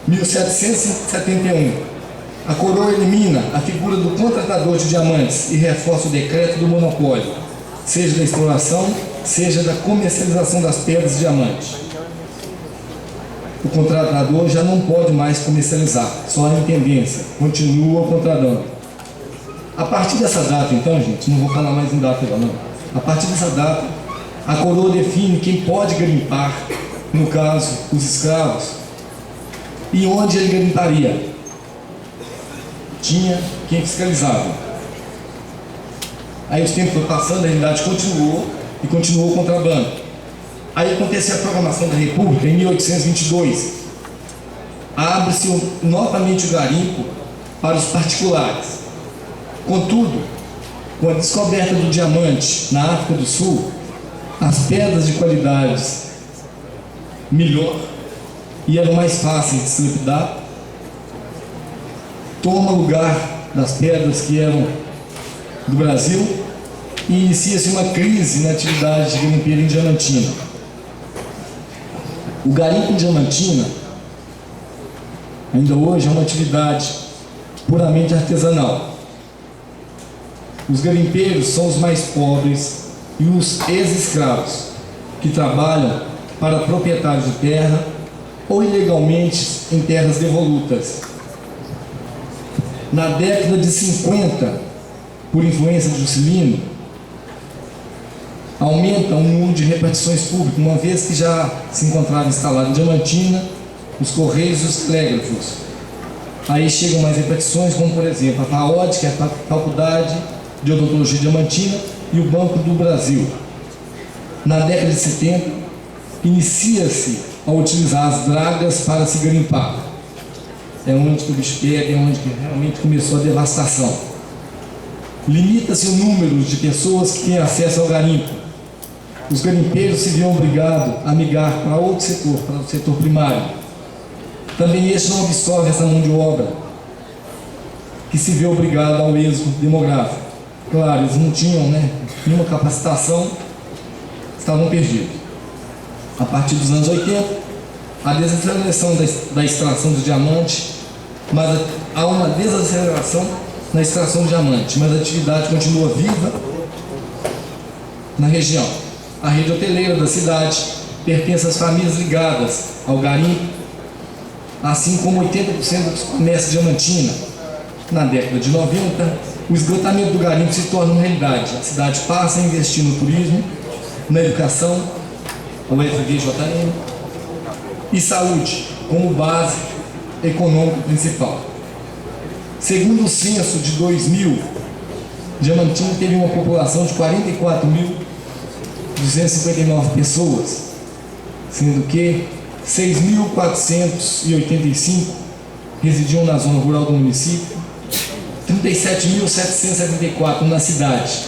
1771, a coroa elimina a figura do contratador de diamantes e reforça o decreto do monopólio, seja da exploração, seja da comercialização das pedras de diamante. O contratador já não pode mais comercializar, só a intendência, continua o contrabando. A partir dessa data, então, gente, não vou falar mais em data não. A partir dessa data, a coroa define quem pode garimpar, no caso, os escravos, e onde ele garimparia. Tinha quem fiscalizava. Aí os tempos foram passando, a realidade continuou e continuou o contrabando. Aí aconteceu a proclamação da República em 1822. Abre-se novamente o garimpo para os particulares. Contudo, com a descoberta do diamante na África do Sul, as pedras de qualidades melhor e eram mais fáceis de se lapidar, toma lugar das pedras que eram do Brasil e inicia-se uma crise na atividade de garimpeiro em Diamantina. O garimpo em Diamantina, ainda hoje, é uma atividade puramente artesanal. Os garimpeiros são os mais pobres e os ex-escravos, que trabalham para proprietários de terra ou ilegalmente em terras devolutas. Na década de 50, por influência de Juscelino, aumenta o número de repartições públicas, uma vez que já se encontrava instalado em Diamantina os Correios e os Telégrafos. Aí chegam mais repartições, como por exemplo a FAOD, que é a Faculdade de Odontologia de Diamantina, e o Banco do Brasil. Na década de 70, inicia-se a utilizar as dragas para se garimpar. É onde que o bicho pega, é onde que realmente começou a devastação. Limita-se o número de pessoas que têm acesso ao garimpo. Os garimpeiros se viam obrigados a migrar para outro setor, para o setor primário. Também este não absorve essa mão de obra, que se vê obrigado ao êxodo demográfico. Claro, eles não tinham nenhuma capacitação, estavam perdidos. A partir dos anos 80, a desaceleração da extração do diamante, mas há uma desaceleração na extração do diamante, mas a atividade continua viva na região. A rede hoteleira da cidade pertence às famílias ligadas ao garimpo, assim como 80% dos comércios de Diamantina. Na década de 90, o esgotamento do garimpo se torna uma realidade. A cidade passa a investir no turismo, na educação, o FVJM, e saúde como base econômica principal. Segundo o censo de 2000, Diamantina teve uma população de 44.259 pessoas, sendo que 6.485 residiam na zona rural do município, 37.774 na cidade.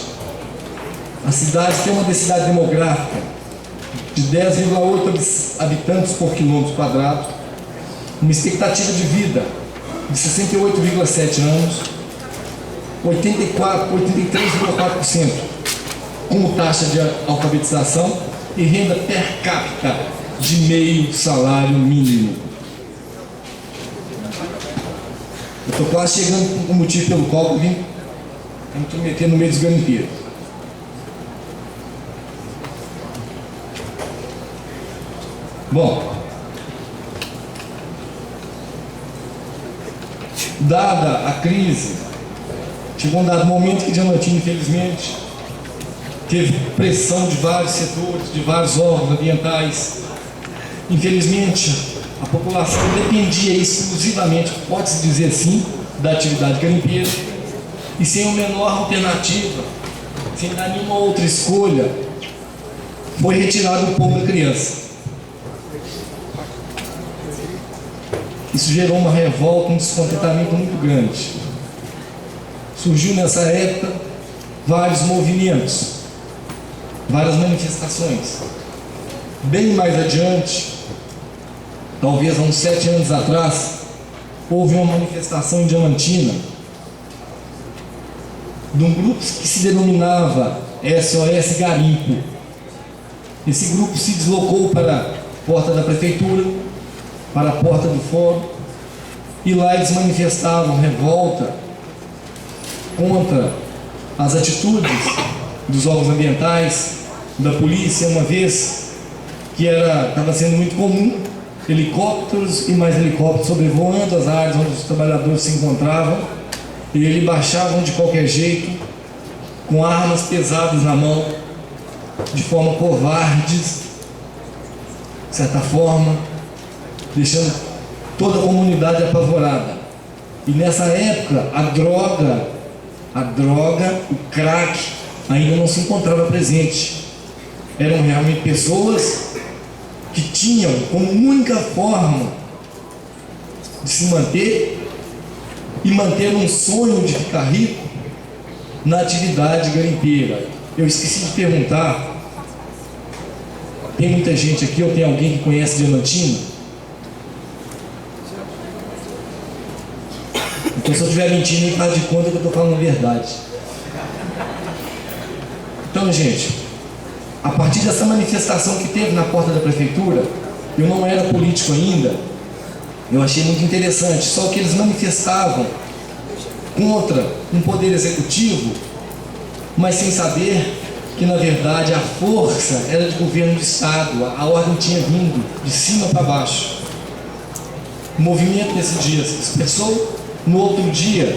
A cidade tem uma densidade demográfica de 10,8 habitantes por quilômetro quadrado, uma expectativa de vida de 68,7 anos, 83,4% como taxa de alfabetização e renda per capita de meio salário mínimo. Eu estou quase chegando com o motivo pelo qual eu vim me meter no meio dos garimpeiros. Bom, dada a crise, chegou um dado momento que Diamantina, infelizmente, teve pressão de vários setores, de vários órgãos ambientais. Infelizmente, a população dependia exclusivamente, pode-se dizer assim, da atividade garimpeira, e sem a menor alternativa, sem dar nenhuma outra escolha, foi retirado o pão da criança. Isso gerou uma revolta, um descontentamento muito grande. Surgiu nessa época vários movimentos, várias manifestações. Bem mais adiante, talvez há uns 7 anos atrás, houve uma manifestação em Diamantina de um grupo que se denominava SOS Garimpo. Esse grupo se deslocou para a porta da prefeitura, para a porta do fórum, e lá eles manifestavam revolta contra as atitudes dos órgãos ambientais, da polícia, uma vez que estava sendo muito comum helicópteros e mais helicópteros sobrevoando as áreas onde os trabalhadores se encontravam, e eles baixavam de qualquer jeito, com armas pesadas na mão, de forma covarde, de certa forma, deixando toda a comunidade apavorada. E nessa época, a droga, o crack, ainda não se encontrava presente. Eram realmente pessoas que tinham como única forma de se manter e manter um sonho de ficar rico na atividade garimpeira. Eu esqueci de perguntar, tem muita gente aqui, ou tem alguém que conhece Diamantina? Então, se eu estiver mentindo, nem faz de conta que eu estou falando a verdade. Então, gente, a partir dessa manifestação que teve na porta da prefeitura, eu não era político ainda, eu achei muito interessante, só que eles manifestavam contra um poder executivo, mas sem saber que, na verdade, a força era de governo de Estado, a ordem tinha vindo de cima para baixo. O movimento nesse dia se dispersou. No outro dia,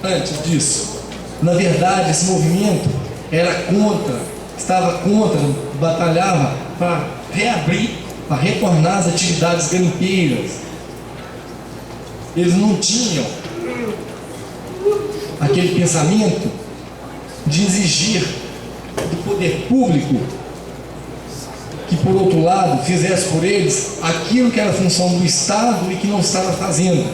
antes disso, na verdade, esse movimento era contra, estava contra, batalhava para reabrir, para retornar as atividades garimpeiras. Eles não tinham aquele pensamento de exigir do poder público que, por outro lado, fizesse por eles aquilo que era função do Estado e que não estava fazendo.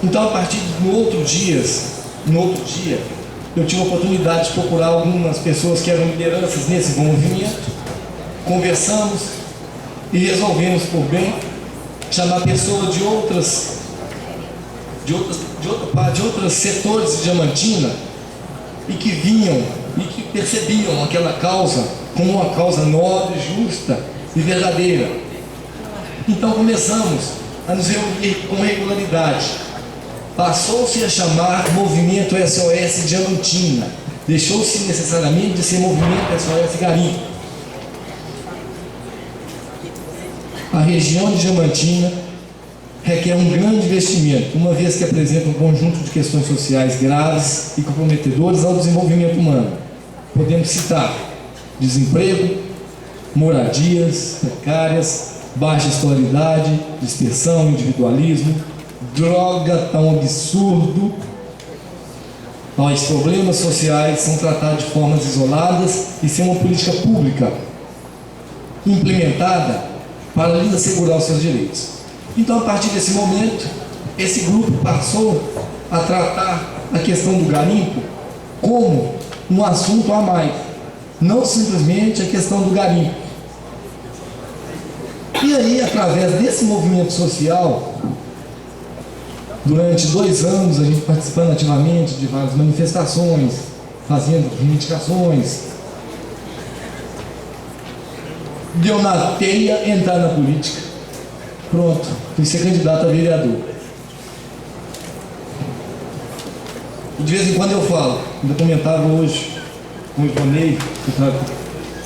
Então, a partir no outro dia, eu tive a oportunidade de procurar algumas pessoas que eram lideranças nesse movimento, conversamos e resolvemos, por bem, chamar pessoas de outros setores de Diamantina e que vinham e que percebiam aquela causa como uma causa nobre, justa e verdadeira. Então começamos a nos reunir com regularidade. Passou-se a chamar Movimento SOS Diamantina. Deixou-se necessariamente de ser Movimento SOS Garimpo. A região de Diamantina requer um grande investimento, uma vez que apresenta um conjunto de questões sociais graves e comprometedoras ao desenvolvimento humano. Podemos citar desemprego, moradias precárias, baixa escolaridade, dispersão, individualismo, droga tão absurdo. Os problemas sociais são tratados de formas isoladas e sem uma política pública implementada para lhes assegurar os seus direitos. Então, a partir desse momento, esse grupo passou a tratar a questão do garimpo como um assunto a mais, não simplesmente a questão do garimpo. E aí, através desse movimento social, durante 2 anos, a gente participando ativamente de várias manifestações, fazendo reivindicações, deu na teia entrar na política. Pronto, fui ser candidato a vereador. E de vez em quando eu falo, ainda comentava hoje com o Ivanei,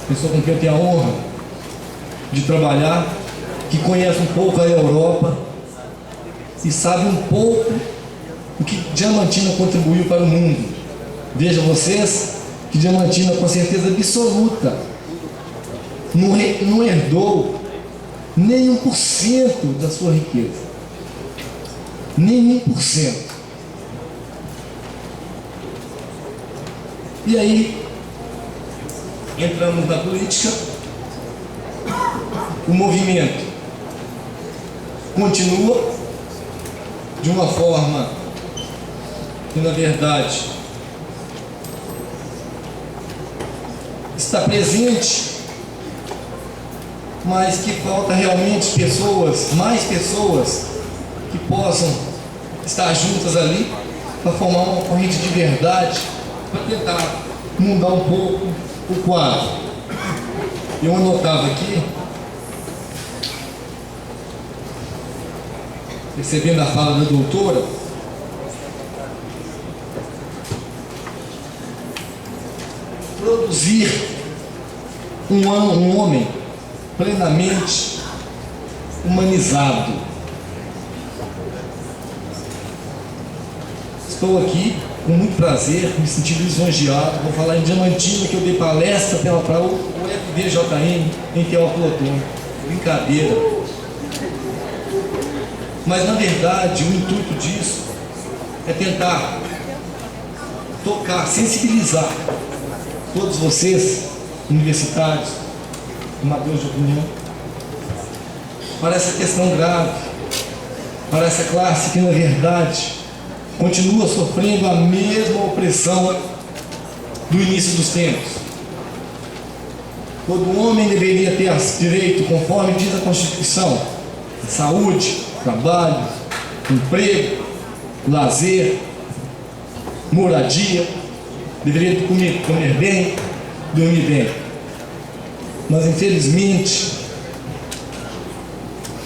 pessoa com quem eu tenho a honra de trabalhar, que conhece um pouco a Europa e sabe um pouco o que Diamantina contribuiu para o mundo. Vejam vocês que Diamantina, com certeza absoluta, não herdou nem 1% da sua riqueza. Nem 1%. E aí, entramos na política, o movimento continua de uma forma que, na verdade, está presente, mas que falta realmente mais pessoas que possam estar juntas ali para formar uma corrente de verdade, para tentar mudar um pouco o quadro. Eu anotava aqui, recebendo a fala da doutora, produzir um homem plenamente humanizado. Estou aqui com muito prazer, me sentindo lisonjeado. Vou falar em Diamantina, que eu dei palestra para o FVJM em Teófilo Otoni. Brincadeira. Mas, na verdade, o intuito disso é tentar tocar, sensibilizar todos vocês, universitários, formadores de opinião, para essa questão grave, para essa classe que, na verdade, continua sofrendo a mesma opressão do início dos tempos. Todo homem deveria ter direito, conforme diz a Constituição, saúde, trabalho, emprego, lazer, moradia. Deveria comer bem, dormir bem. Mas infelizmente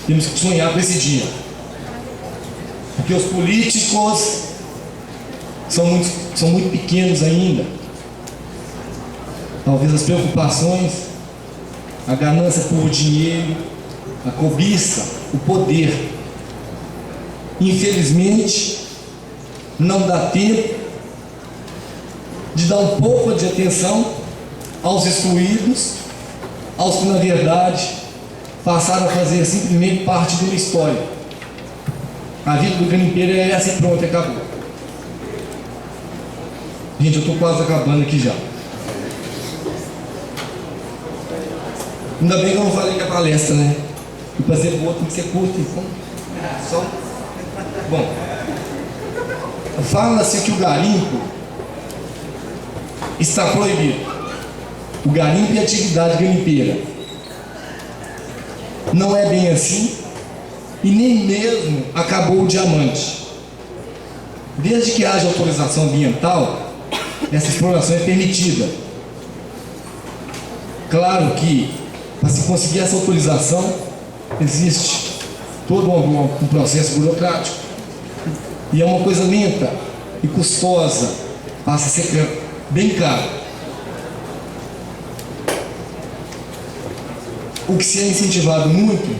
temos que sonhar com esse dia. Porque os políticos são muito pequenos ainda. Talvez as preocupações, a ganância por dinheiro, a cobiça, o poder. Infelizmente, não dá tempo de dar um pouco de atenção aos excluídos, aos que na verdade passaram a fazer simplesmente parte de uma história. A vida do garimpeiro é essa e pronto, acabou. Gente, eu estou quase acabando aqui já. Ainda bem que eu não falei que é palestra, né? E para ser boa tem que ser curta, então. Só. Bom. Fala-se que o garimpo está proibido. O garimpo e a atividade garimpeira. Não é bem assim. E nem mesmo acabou o diamante. Desde que haja autorização ambiental, essa exploração é permitida. Claro que, para se conseguir essa autorização, existe todo um processo burocrático. E é uma coisa lenta e custosa, passa a ser bem caro. O que se é incentivado muito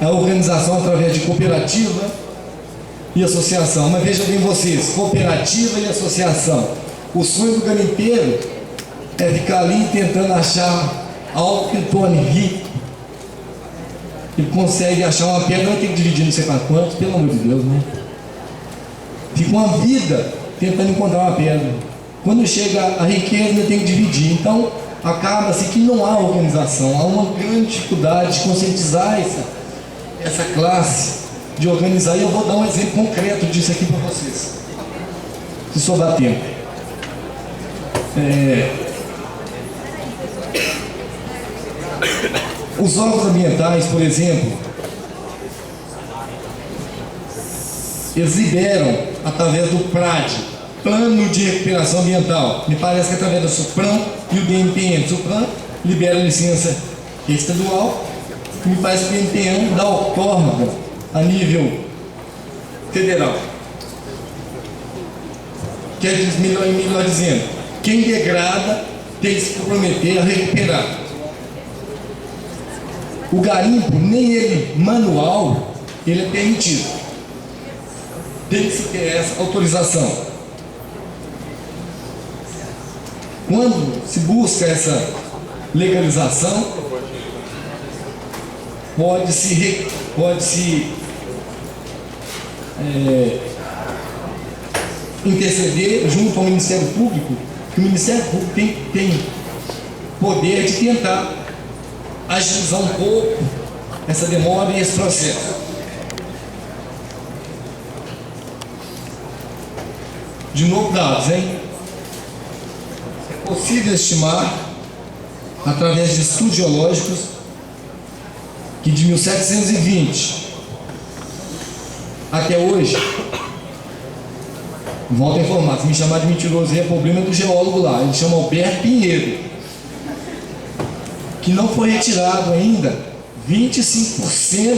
é a organização através de cooperativa e associação. Mas vejam bem vocês, cooperativa e associação. O sonho do garimpeiro é ficar ali tentando achar algo que ele torne rico. Ele consegue achar uma pedra, vai ter que dividir não sei para quantos, pelo amor de Deus, né? Fica uma vida tentando encontrar uma pedra. Quando chega a riqueza, ele tem que dividir. Então, acaba-se que não há organização. Há uma grande dificuldade de conscientizar essa classe, de organizar. E eu vou dar um exemplo concreto disso aqui para vocês, se sobrar tempo. Os órgãos ambientais, por exemplo, eles liberam através do PRAD, Plano de Recuperação Ambiental. Me parece que através do SUPRAM e o DNPM. O SUPRAM libera a licença estadual, e me parece que o DNPM dá outorga a nível federal. Quer dizer, melhor dizendo, quem degrada tem que se comprometer a recuperar. O garimpo, nem ele manual, ele é permitido. Tem que se ter essa autorização. Quando se busca essa legalização, pode-se interceder junto ao Ministério Público, que o Ministério Público tem poder de tentar agilizar um pouco essa demora e esse processo. De novo, dados, hein? É possível estimar, através de estudos geológicos, que de 1720 até hoje, volto a informar, se me chamar de mentiroso, é problema do geólogo lá, ele chama Alberto Pinheiro, que não foi retirado ainda 25%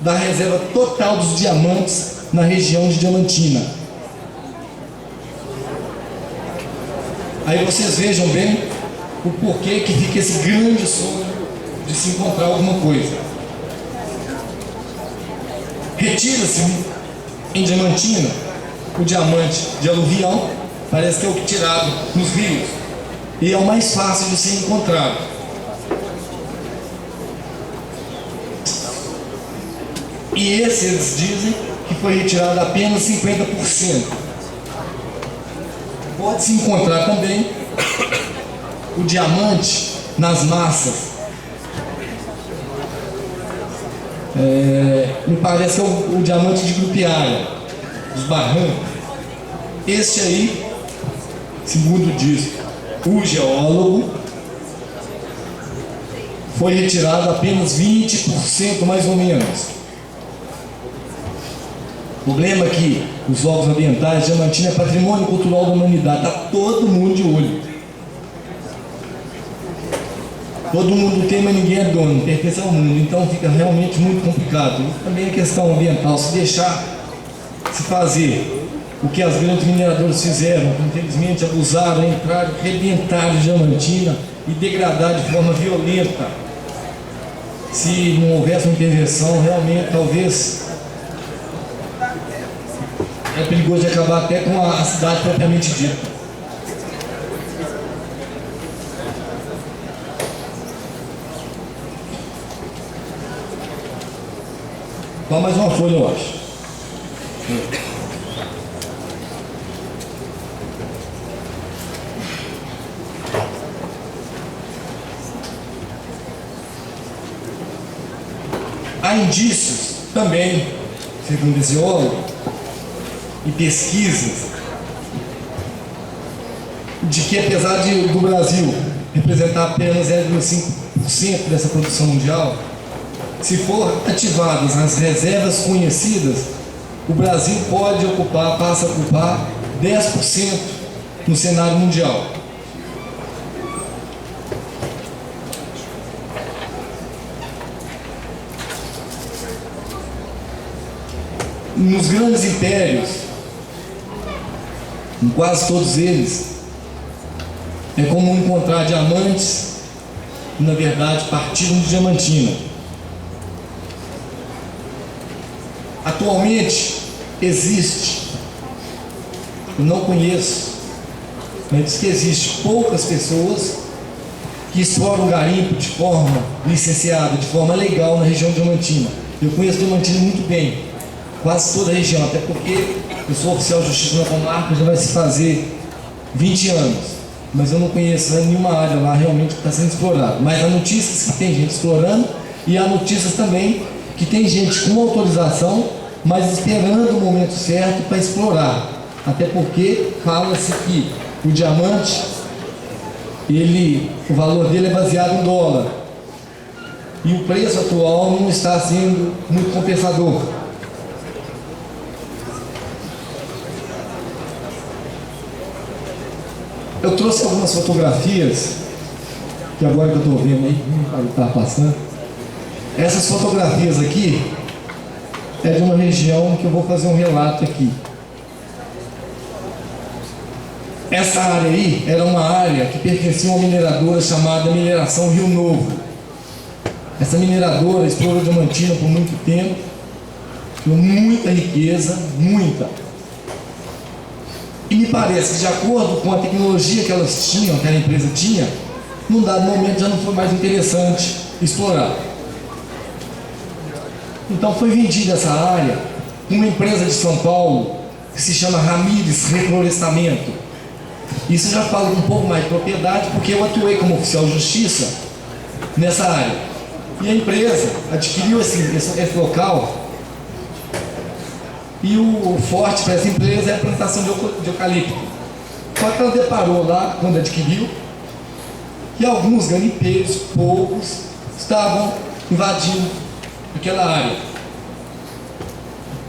da reserva total dos diamantes na região de Diamantina. Aí vocês vejam bem o porquê que fica esse grande sonho de se encontrar alguma coisa. Retira-se em Diamantina o diamante de aluvião, parece que é o que tirado nos rios, e é o mais fácil de ser encontrado. E esse eles dizem que foi retirado apenas 50%. Pode-se encontrar também o diamante nas massas. Me parece que é o diamante de Grupiária, dos barrancos. Este aí, segundo diz o geólogo, foi retirado apenas 20% mais ou menos. O problema é que os órgãos ambientais, Diamantina é patrimônio cultural da humanidade, está todo mundo de olho. Todo mundo tem, mas ninguém é dono, pertence ao mundo, então fica realmente muito complicado. E também a questão ambiental, se deixar se fazer o que as grandes mineradoras fizeram, que infelizmente abusaram, entraram, arrebentaram Diamantina e degradaram de forma violenta. Se não houvesse uma intervenção, realmente talvez é perigoso de acabar até com a cidade propriamente dita. Só mais uma folha, eu acho. Há indícios também, segundo esse geólogo, e pesquisas, de que apesar do Brasil representar apenas 0,5% dessa produção mundial, se for ativadas as reservas conhecidas, o Brasil passa a ocupar 10% no cenário mundial. Nos grandes impérios, em quase todos eles, é comum encontrar diamantes que, na verdade, partiram de Diamantina. Atualmente existe, eu não conheço, mas diz que existe poucas pessoas que exploram o garimpo de forma licenciada, de forma legal na região de Diamantina. Eu conheço Diamantina muito bem, quase toda a região, até porque eu sou oficial de justiça na comarca, já vai se fazer 20 anos, mas eu não conheço nenhuma área lá realmente que está sendo explorada. Mas há notícias que tem gente explorando e há notícias também que tem gente com autorização, mas esperando o momento certo para explorar. Até porque fala-se que o diamante, o valor dele é baseado em dólar. E o preço atual não está sendo muito compensador. Eu trouxe algumas fotografias, que agora que eu estou vendo aí, está passando. Essas fotografias aqui é de uma região que eu vou fazer um relato aqui. Essa área aí era uma área que pertencia a uma mineradora chamada Mineração Rio Novo. Essa mineradora explorou Diamantina por muito tempo, com muita riqueza, muita. E me parece que, de acordo com a tecnologia que elas tinham, que a empresa tinha, num dado momento já não foi mais interessante explorar. Então foi vendida essa área para uma empresa de São Paulo que se chama Ramires Reflorestamento. Isso já fala um pouco mais de propriedade, porque eu atuei como oficial de justiça nessa área. E a empresa adquiriu esse local, e o forte para essa empresa é a plantação de eucalipto. Só que ela deparou lá, quando adquiriu, que alguns garimpeiros, poucos, estavam invadindo aquela área.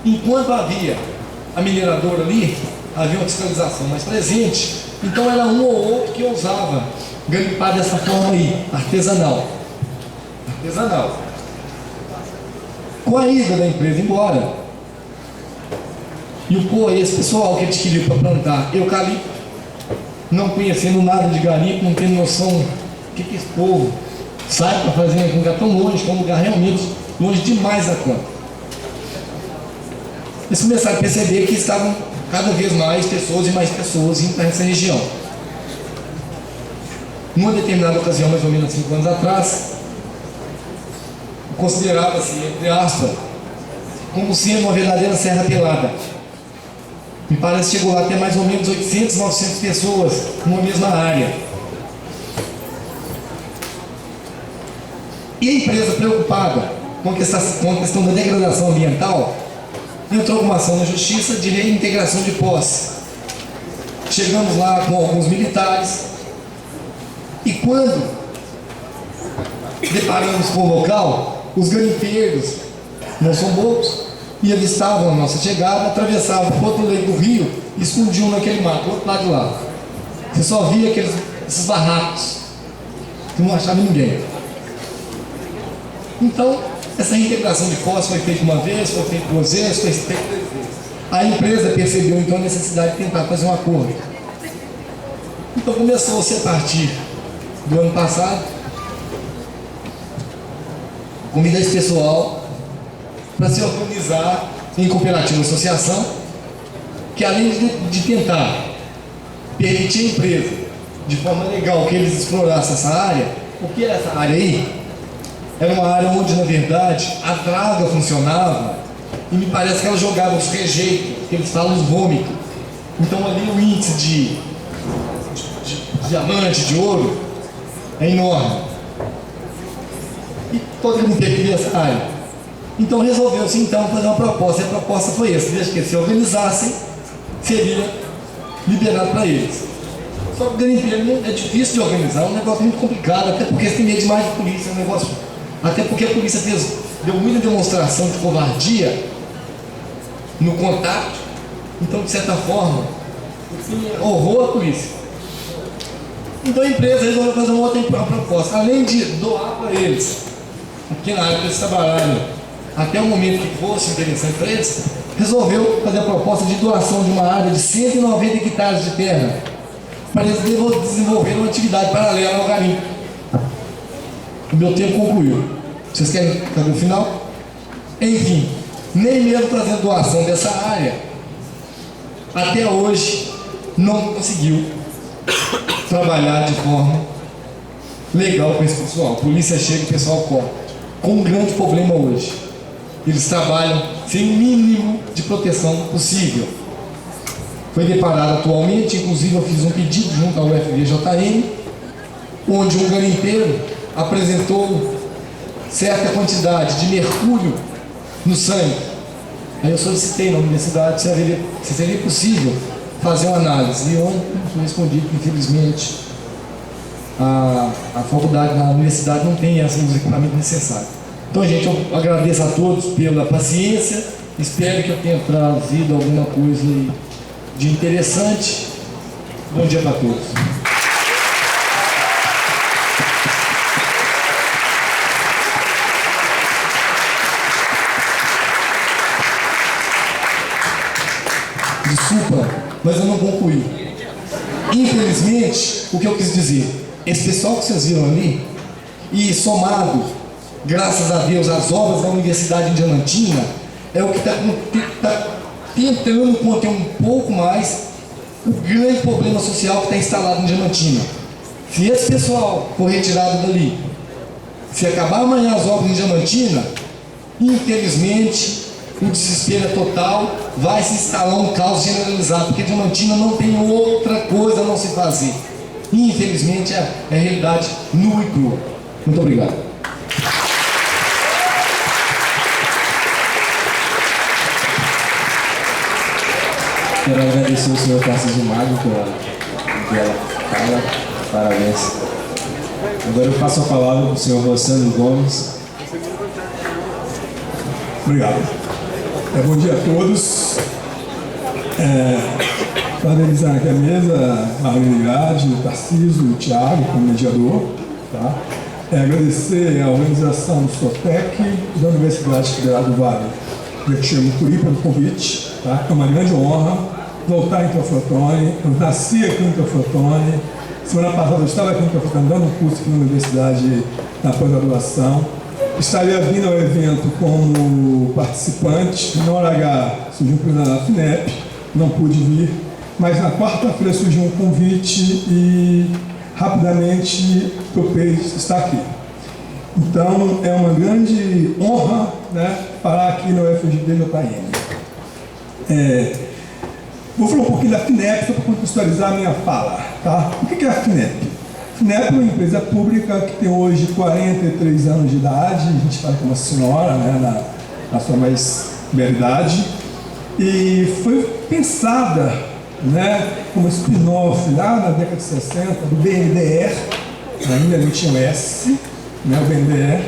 Enquanto havia a mineradora ali, havia uma fiscalização mais presente, então era um ou outro que ousava garimpar dessa forma aí, artesanal. Com a ida da empresa embora, e esse pessoal que adquiriu para plantar eucalipto, não conhecendo nada de garimpo, não tendo noção do que esse povo sai para fazer um lugar tão longe, que é um lugar realmente longe demais da conta. Eles começaram a perceber que estavam cada vez mais pessoas e mais pessoas indo para essa região. Numa determinada ocasião, mais ou menos 5 anos atrás, considerava-se, entre aspas, como sendo uma verdadeira serra pelada. Me parece que chegou lá até mais ou menos 800, 900 pessoas numa mesma área. E a empresa, preocupada com a questão da degradação ambiental, entrou com uma ação na justiça de reintegração de posse. Chegamos lá com alguns militares, e quando deparamos com o local, os garimpeiros, não são bobos, e avistavam a nossa chegada, atravessavam para o outro lado do rio e escondiam naquele mato, do outro lado de lá. Você só via esses barracos, que não achava ninguém. Então, essa reintegração de posse foi feita uma vez, foi feita 2 vezes, foi feita 3 vezes. A empresa percebeu então a necessidade de tentar fazer um acordo. Então começou-se a partir do ano passado, convidar esse pessoal para se organizar em cooperativa associação, que além de tentar permitir a empresa, de forma legal, que eles explorassem essa área, o que era essa área aí? Era uma área onde, na verdade, a draga funcionava e me parece que ela jogava os rejeitos, que eles falam os vômitos. Então ali o índice de diamante, de ouro, é enorme. E todo mundo queria essa área. Então resolveu-se então fazer uma proposta, e a proposta foi essa: desde que eles se organizassem, seria liberado para eles. Só que o garimpeiro é difícil de organizar, é um negócio muito complicado, até porque eles têm medo demais de polícia, é um negócio. Até porque a polícia deu muita demonstração de covardia no contato, então de certa forma, honrou a polícia. Então a empresa resolveu fazer uma outra proposta, além de doar para eles, porque na área que eles trabalharam, até o momento que fosse interessante para eles, resolveu fazer a proposta de doação de uma área de 190 hectares de terra, para eles desenvolverem uma atividade paralela ao garimpo. O meu tempo concluiu. Vocês querem fazer o final? Enfim, nem mesmo trazendo doação dessa área, até hoje não conseguiu trabalhar de forma legal com esse pessoal. A polícia chega e o pessoal corta. Com um grande problema hoje. Eles trabalham sem o mínimo de proteção possível. Foi deparado atualmente, inclusive eu fiz um pedido junto ao FVJM, onde um garimpeiro apresentou certa quantidade de mercúrio no sangue. Aí eu solicitei na universidade se seria possível fazer uma análise. E ontem foi respondido que, infelizmente, a faculdade, a universidade não tem os equipamentos necessários. Então, gente, eu agradeço a todos pela paciência, espero que eu tenha trazido alguma coisa de interessante. Bom dia para todos. Desculpa, mas eu não concluí. Infelizmente, o que eu quis dizer, esse pessoal que vocês viram ali, e somado, graças a Deus, às obras da Universidade de Diamantina, é o que está tentando conter um pouco mais o grande problema social que está instalado em Diamantina. Se esse pessoal for retirado dali, se acabar amanhã as obras em Diamantina, infelizmente, o desespero é total, vai se instalar um caos generalizado, porque Diamantina não tem outra coisa a não se fazer. Infelizmente, é a realidade nua e crua. Muito obrigado. Quero agradecer ao senhor Tarcísio Magno pela fala, parabéns. Agora eu passo a palavra para o senhor Rossandro Gomes. Obrigado. Bom dia a todos. Parabenizar aqui a mesa, a Marlene, o Tarcísio, o Thiago como mediador. Tá? Agradecer a organização do SOTEC e da Universidade Federal do Vale de Xangri pelo convite. Tá? É uma grande honra voltar em Teoflotone. Eu nasci aqui em Teoflotone. Semana passada eu estava aqui em Teoflotone dando um curso aqui na Universidade na pós-graduação. Estaria vindo ao evento como participante. Na hora H surgiu um problema na FINEP, não pude vir, mas na quarta-feira surgiu um convite e rapidamente topei estar aqui. Então é uma grande honra, né, parar aqui no UFJM. Vou falar um pouquinho da FINEP só para contextualizar a minha fala. Tá? O que é a FINEP? A FINEP é uma empresa pública que tem hoje 43 anos de idade, a gente fala que é uma senhora, né, na sua mais bela idade, e foi pensada, né, como spin-off lá na década de 60 do BNDES, ainda não tinha o S, né, o BNDE,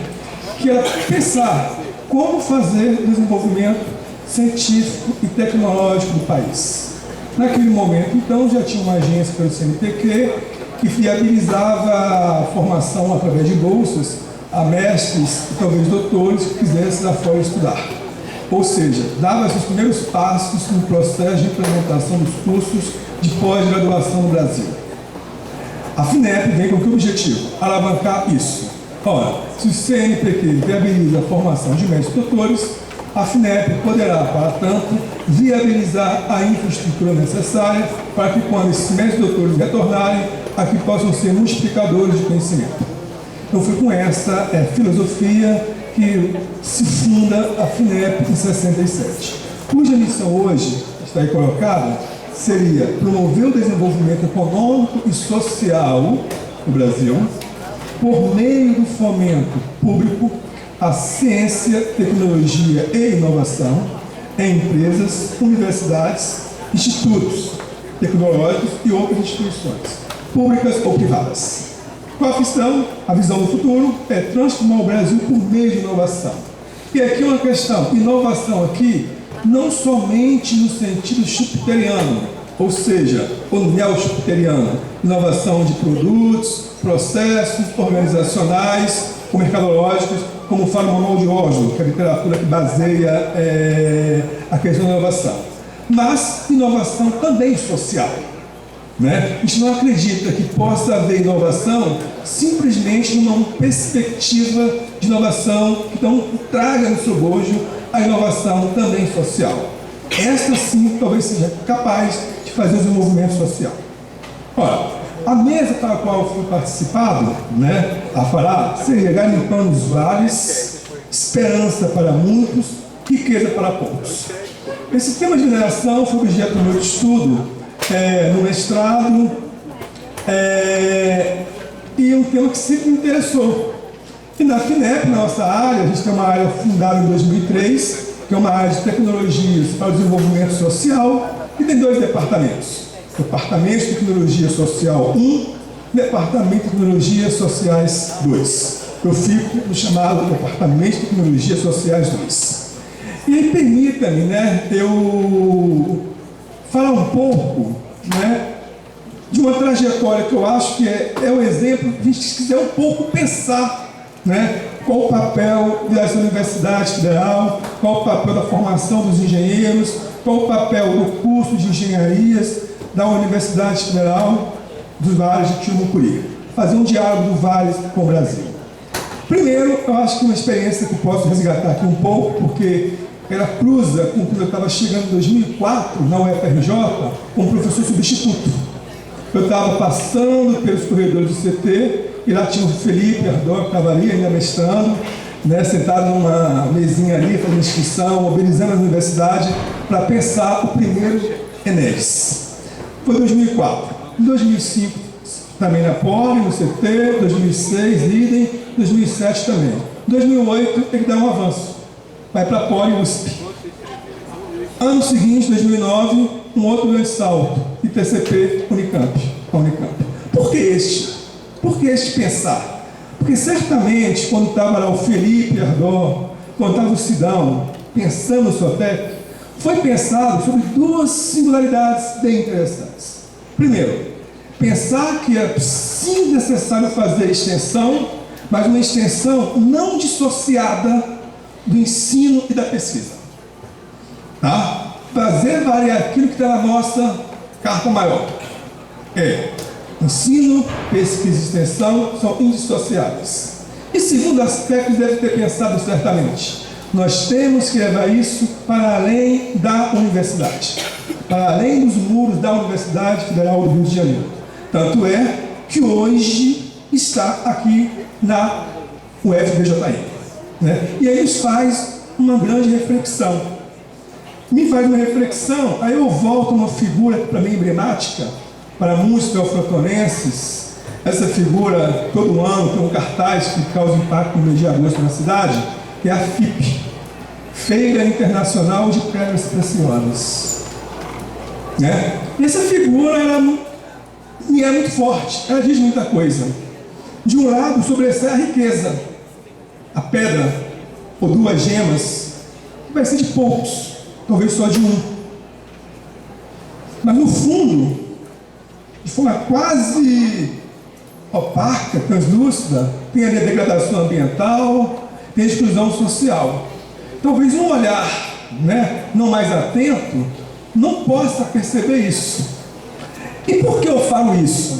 que era pensar como fazer o desenvolvimento científico e tecnológico do país. Naquele momento, então, já tinha uma agência pelo CNPq que viabilizava a formação através de bolsas a mestres e talvez doutores que quisessem lá fora estudar. Ou seja, dava seus primeiros passos no processo de implementação dos cursos de pós-graduação no Brasil. A FINEP vem com que objetivo? Alavancar isso. Ora, se o CNPq viabiliza a formação de mestres e doutores, a FINEP poderá, para tanto, viabilizar a infraestrutura necessária para que, quando esses mestres e doutores retornarem, aqui possam ser multiplicadores de conhecimento. Então, foi com essa filosofia que se funda a FINEP em 67, cuja missão hoje, está aí colocada, seria promover o desenvolvimento econômico e social no Brasil por meio do fomento público à ciência, tecnologia e inovação em empresas, universidades, institutos tecnológicos e outras instituições, públicas ou privadas. Qual a questão? A visão do futuro é transformar o Brasil por meio de inovação. E aqui uma questão, inovação aqui, não somente no sentido schumpeteriano, ou seja, o neo-schumpeteriano, inovação de produtos, processos organizacionais ou mercadológicos, como fala o Manual de Oslo, que é a literatura que baseia a questão da inovação. Mas inovação também social. Né? A gente não acredita que possa haver inovação simplesmente numa perspectiva de inovação que então traga no seu bojo a inovação também social. Esta sim talvez seja capaz de fazer o desenvolvimento social. Ora, a mesa para a qual eu fui participado, né, a falar, seria garimpando os vales, esperança para muitos, riqueza para poucos. Esse tema de mineração foi objeto do meu estudo no mestrado, e um tema que sempre me interessou. E na FINEP, na nossa área, a gente tem uma área fundada em 2003, que é uma área de tecnologias para o desenvolvimento social, e tem 2 departamentos. Departamento de Tecnologia Social 1, Departamento de Tecnologias Sociais 2. Eu fico no chamado Departamento de Tecnologias Sociais 2. E aí permita-me, né, eu falar um pouco, né, de uma trajetória que eu acho que é o exemplo, a gente quiser um pouco pensar, né, qual o papel dessa Universidade Federal, qual o papel da formação dos engenheiros, qual o papel do curso de engenharias da Universidade Federal dos Vales de Tiumucuri. Fazer um diálogo do Vale com o Brasil. Primeiro, eu acho que uma experiência que eu posso resgatar aqui um pouco, porque ela cruza com quando eu estava chegando em 2004 na UFRJ como professor substituto. Eu estava passando pelos corredores do CT e lá tinha o Felipe Ardor, que estava ali ainda mestrando, né, sentado numa mesinha ali, fazendo inscrição, mobilizando a universidade para pensar o primeiro Enéas. Foi 2004. Em 2005, também na Poli, no CT, 2006, idem, 2007 também. Em 2008, ele dá um avanço. Vai para a Poli USP. Ano seguinte, 2009, um outro grande salto, ITCP Unicamp. Por que este? Por que este pensar? Porque certamente, quando estava lá o Felipe Ardor, quando estava o Sidão, pensando no SOTEC, foi pensado sobre 2 singularidades bem interessantes. Primeiro, pensar que é sim necessário fazer extensão, mas uma extensão não dissociada do ensino e da pesquisa. Tá? Fazer variar aquilo que está na nossa carta maior. Ensino, pesquisa e extensão são indissociáveis. E segundo aspecto, deve ter pensado certamente, nós temos que levar isso para além da universidade, para além dos muros da Universidade Federal do Rio de Janeiro. Tanto é que hoje está aqui na UFRJ. Né? E aí nos faz uma grande reflexão. Me faz uma reflexão, aí eu volto a uma figura que para mim é emblemática, para muitos teoflotonenses. Essa figura, todo ano, tem um cartaz que causa impacto no mês de agosto na cidade, que é a FIP, Feira Internacional de Pedras Preciosas. Né? E essa figura, ela me é muito forte, ela diz muita coisa. De um lado, sobressai a riqueza, a pedra ou duas gemas, vai ser de poucos, talvez só de um. Mas no fundo, de forma quase opaca, translúcida, tem ali a degradação ambiental, tem a exclusão social. Talvez um olhar, não mais atento, não possa perceber isso. E por que eu falo isso?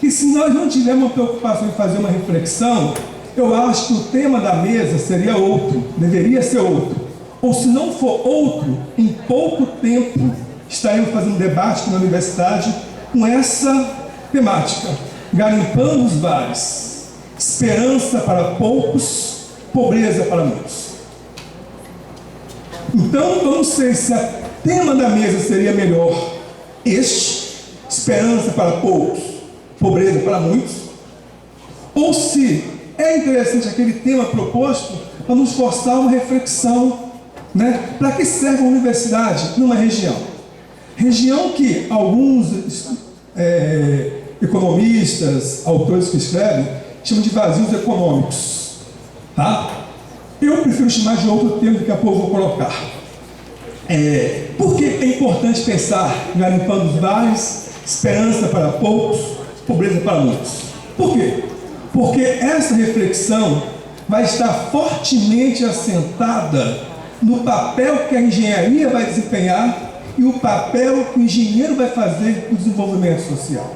Que se nós não tivermos uma preocupação em fazer uma reflexão, eu acho que o tema da mesa seria outro, deveria ser outro. Ou se não for outro, em pouco tempo estaremos fazendo debate na universidade com essa temática: garimpando os vales, esperança para poucos, pobreza para muitos. Então, eu não sei se o tema da mesa seria melhor esperança para poucos, pobreza para muitos, ou se é interessante aquele tema proposto para nos forçar uma reflexão, para que serve a universidade numa região? Região que alguns economistas, autores que escrevem, chamam de vazios econômicos. Tá? Eu prefiro chamar de outro termo que daqui a pouco eu vou colocar. Por que é importante pensar em garimpando os vales, esperança para poucos, pobreza para muitos? Por quê? Porque essa reflexão vai estar fortemente assentada no papel que a engenharia vai desempenhar e o papel que o engenheiro vai fazer no desenvolvimento social.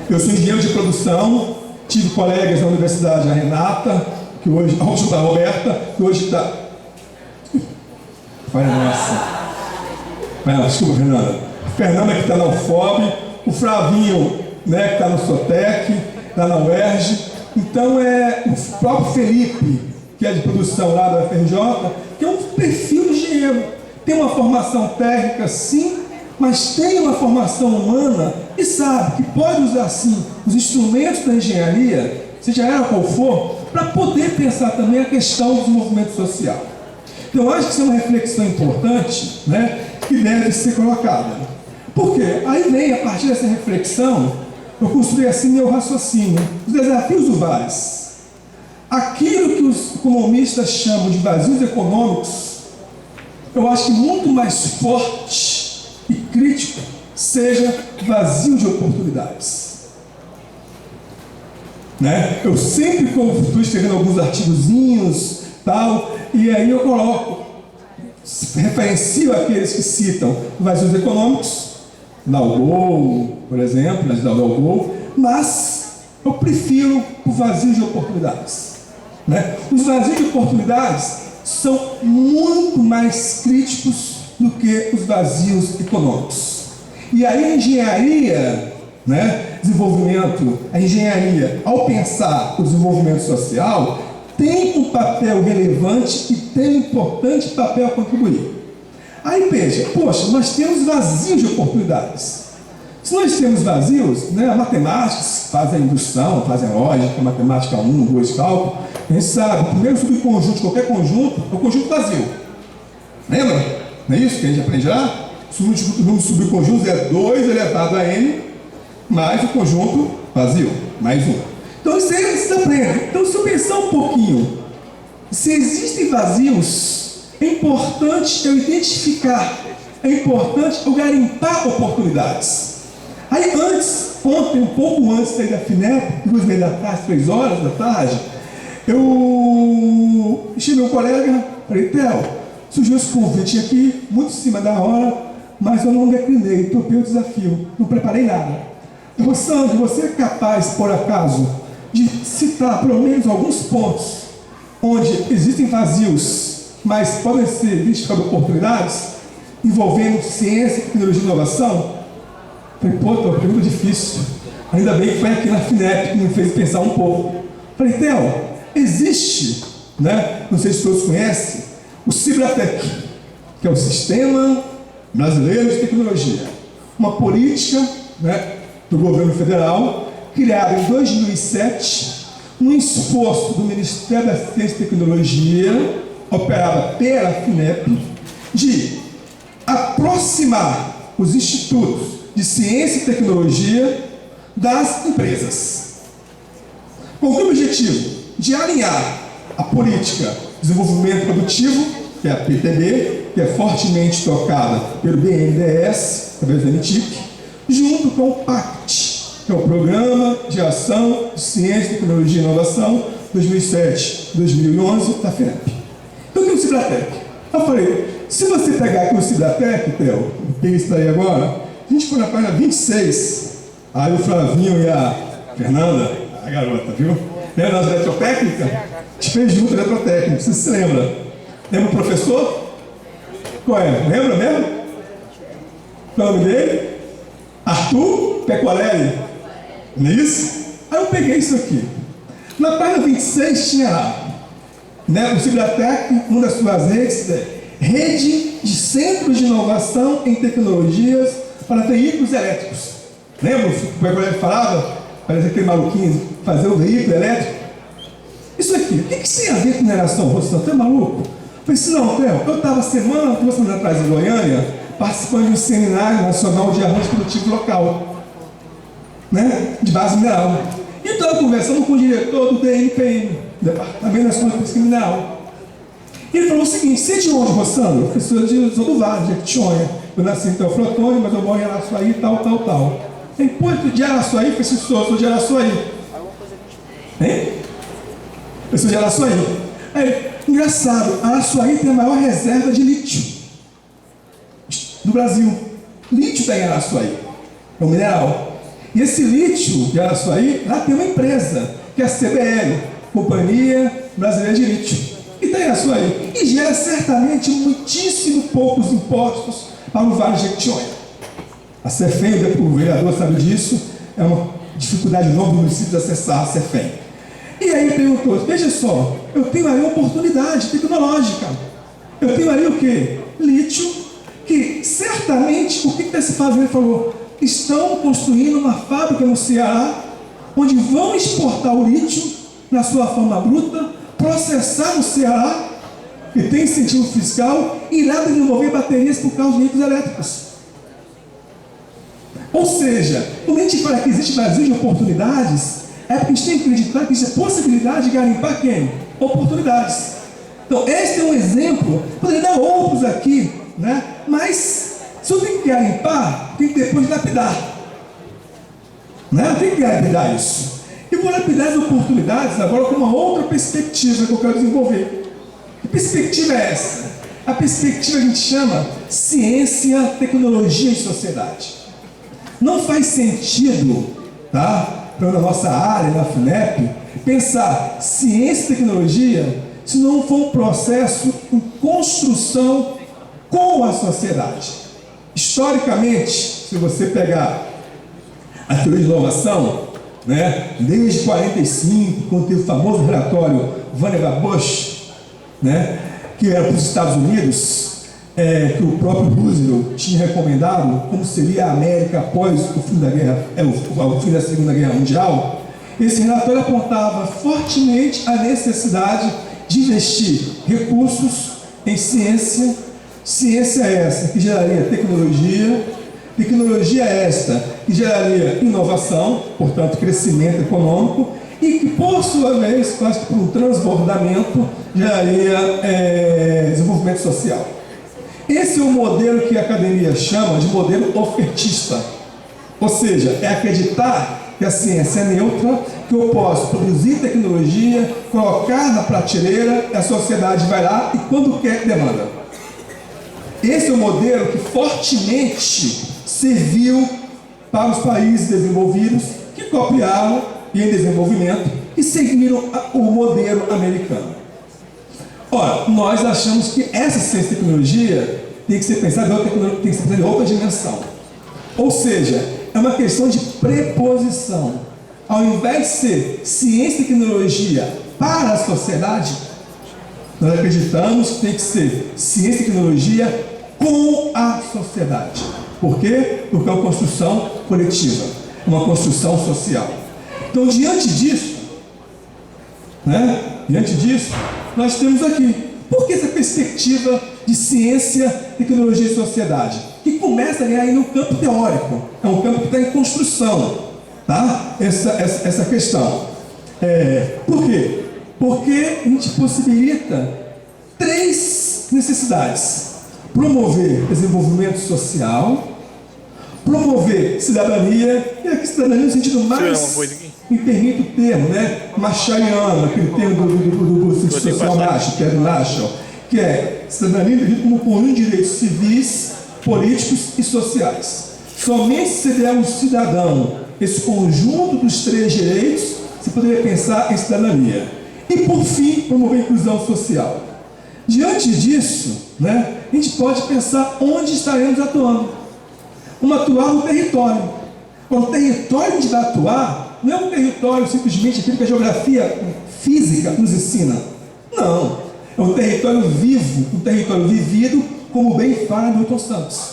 Eu sou engenheiro de produção, tive colegas na universidade, a Renata, que hoje, a Roberta, que hoje está... Desculpa, Fernanda. Fernanda, que está na UFOB, o Flavinho, que está no Sotec, está na UERJ. Então, o próprio Felipe, que é de produção lá da FRJ, que é um perfil de engenheiro. Tem uma formação técnica, sim, mas tem uma formação humana e sabe que pode usar, sim, os instrumentos da engenharia, seja ela qual for, para poder pensar também a questão do desenvolvimento social. Então, eu acho que isso é uma reflexão importante, que deve ser colocada. Por quê? Aí vem, a partir dessa reflexão, eu construí assim meu raciocínio. Os desafios do vales. Aquilo que os economistas chamam de vazios econômicos, eu acho que muito mais forte e crítico seja vazio de oportunidades. Eu sempre, quando estou escrevendo alguns artigozinhos, tal, e aí eu coloco, referencio aqueles que citam vazios econômicos, Dalgou, por exemplo, mas Dalgou, mas eu prefiro o vazio de oportunidades. Os vazios de oportunidades são muito mais críticos do que os vazios econômicos. E aí a engenharia, desenvolvimento, a engenharia, ao pensar o desenvolvimento social, tem um papel relevante e tem um importante papel a contribuir. Aí veja, poxa, nós temos vazios de oportunidades. Se nós temos vazios, matemáticos fazem a indução, fazem a lógica, matemática 1, 2, cálculo, a gente sabe, o primeiro subconjunto de qualquer conjunto é o conjunto vazio. Lembra? Não é isso que a gente aprende lá? O número de subconjuntos é 2 elevado a n, mais o conjunto vazio, mais 1. Então isso aí você aprende. Então, se eu pensar um pouquinho, se existem vazios, é importante eu identificar, é importante eu garimpar oportunidades. Aí ontem, um pouco antes de sair da FINEP, 2h30 da tarde, 3 horas da tarde, eu chamei meu colega, falei, Theo, surgiu esse convite aqui, muito em cima da hora, mas eu não declinei, topei o desafio, não preparei nada. Eu falei, Sandro, você é capaz, por acaso, de citar pelo menos alguns pontos onde existem vazios, mas podem ser identificadas oportunidades envolvendo ciência, tecnologia e inovação? Falei, pô, é uma pergunta difícil. Ainda bem que foi aqui na FINEP que me fez pensar um pouco. Falei, Theo, existe, não sei se todos conhecem, o Cibratec, que é o Sistema Brasileiro de Tecnologia. Uma política do governo federal, criada em 2007, um esforço do Ministério da Ciência e Tecnologia, operada pela FINEP, de aproximar os institutos de ciência e tecnologia das empresas. Com o objetivo de alinhar a política de desenvolvimento produtivo, que é a PTB, que é fortemente tocada pelo BNDES, através da NTIC, junto com o PACT, que é o Programa de Ação de Ciência, Tecnologia e Inovação 2007-2011 da FINEP. Então tem o Cibratec. Eu falei, se você pegar aqui o Cibratec, Theo, tem isso aí agora, a gente foi na página 26, aí o Flavinho e a Fernanda, a garota, viu? Lembra da eletrotécnica? A gente fez junto a eletrotécnica, você se lembra? Lembra o professor? Qual é? Lembra mesmo? Qual é o nome dele? Arthur Pecorelli. Não é isso? Aí eu peguei isso aqui. Na página 26 tinha lá, né, o Cibratec, uma das suas redes, Rede de Centros de Inovação em Tecnologias para Veículos Elétricos. Lembra o que o Pecorelli falava? Parece aquele maluquinho, fazer um veículo elétrico. Isso aqui, o que isso tem a ver com mineração? Você está maluco? Eu falei, não, Theo, eu estava duas semanas atrás em Goiânia, participando de um seminário nacional de arranjo produtivo local, né, de base mineral. E eu estava conversando com o diretor do DNPM, Departamento Nacional de Pesquisa Mineral. E ele falou o seguinte: você é de onde, Rossandro? Eu sou do Vale, de Jequitinhonha. Eu nasci em Teoflotone, mas eu moro em Araçuaí, tal. Ele, pô, de Araçuaí? Eu falei, sou de Araçuaí. Hein? Eu sou de Araçuaí. Aí, engraçado, Araçuaí tem a maior reserva de lítio do Brasil. Lítio está em Araçuaí, é um mineral. E esse lítio de Araçuaí, lá tem uma empresa, que é a CBL, Companhia Brasileira de Lítio, que está em Araçuaí. E gera certamente muitíssimo poucos impostos para o Vale de Jequitinhonha. A CEFEM, o vereador sabe disso, é uma dificuldade enorme do município de acessar a CEFEM. E aí ele perguntou, veja só, eu tenho aí uma oportunidade tecnológica. Eu tenho aí o quê? Lítio, que certamente, o que está se fazendo? Ele falou, estão construindo uma fábrica no Ceará, onde vão exportar o lítio na sua forma bruta, processar no Ceará, que tem incentivo fiscal, e irá desenvolver baterias por causa de veículos elétricos. Ou seja, quando a gente fala que existe vazio de oportunidades, é porque a gente tem que acreditar que existe a possibilidade de garimpar quem? Oportunidades. Então, este é um exemplo, poderia dar outros aqui, né? Mas, se eu tenho que garimpar, tem que depois lapidar. Né? Eu tenho que lapidar isso. E vou lapidar as oportunidades agora com uma outra perspectiva que eu quero desenvolver. Que perspectiva é essa? A perspectiva que a gente chama ciência, tecnologia e sociedade. Não faz sentido, tá, para a nossa área, na FINEP, pensar ciência e tecnologia se não for um processo em construção com a sociedade. Historicamente, se você pegar a teoria de inovação, né, desde 1945, quando teve o famoso relatório Vannevar Bush, né, que era para os Estados Unidos, que o próprio Roosevelt tinha recomendado como seria a América após o fim da guerra, o fim da Segunda Guerra Mundial. Esse relatório apontava fortemente a necessidade de investir recursos em ciência, ciência essa que geraria tecnologia esta que geraria inovação, portanto crescimento econômico, e que por sua vez, quase por um transbordamento, geraria desenvolvimento social. Esse é o modelo que a academia chama de modelo ofertista. Ou seja, é acreditar que a ciência é neutra, que eu posso produzir tecnologia, colocar na prateleira, a sociedade vai lá e quando quer demanda. Esse é o modelo que fortemente serviu para os países desenvolvidos, que copiaram e em desenvolvimento e seguiram o modelo americano. Ora, nós achamos que essa ciência e tecnologia tem que ser pensada em outra dimensão. Ou seja, é uma questão de preposição. Ao invés de ser ciência e tecnologia para a sociedade, nós acreditamos que tem que ser ciência e tecnologia com a sociedade. Por quê? Porque é uma construção coletiva, uma construção social. Então, diante disso, nós temos aqui, por que essa perspectiva de ciência, tecnologia e sociedade? Que começa aí no campo teórico, é um campo que está em construção, tá? Essa questão. Por quê? Porque a gente possibilita 3 necessidades: promover desenvolvimento social, promover cidadania, e aqui cidadania no sentido mais, me permite o termo, né, machariano, aquele termo do sentido social macho, que é do Lachel, que é cidadania entendida como conjunto de direitos civis, políticos e sociais. Somente se der um cidadão esse conjunto dos 3 direitos, se poderia pensar em cidadania. E, por fim, promover a inclusão social. Diante disso, né, a gente pode pensar onde estaremos atuando. Vamos atuar no território. O território que a gente vai atuar não é um território simplesmente aquilo que a geografia física nos ensina. Não. É um território vivo, um território vivido, como bem fala Milton Santos.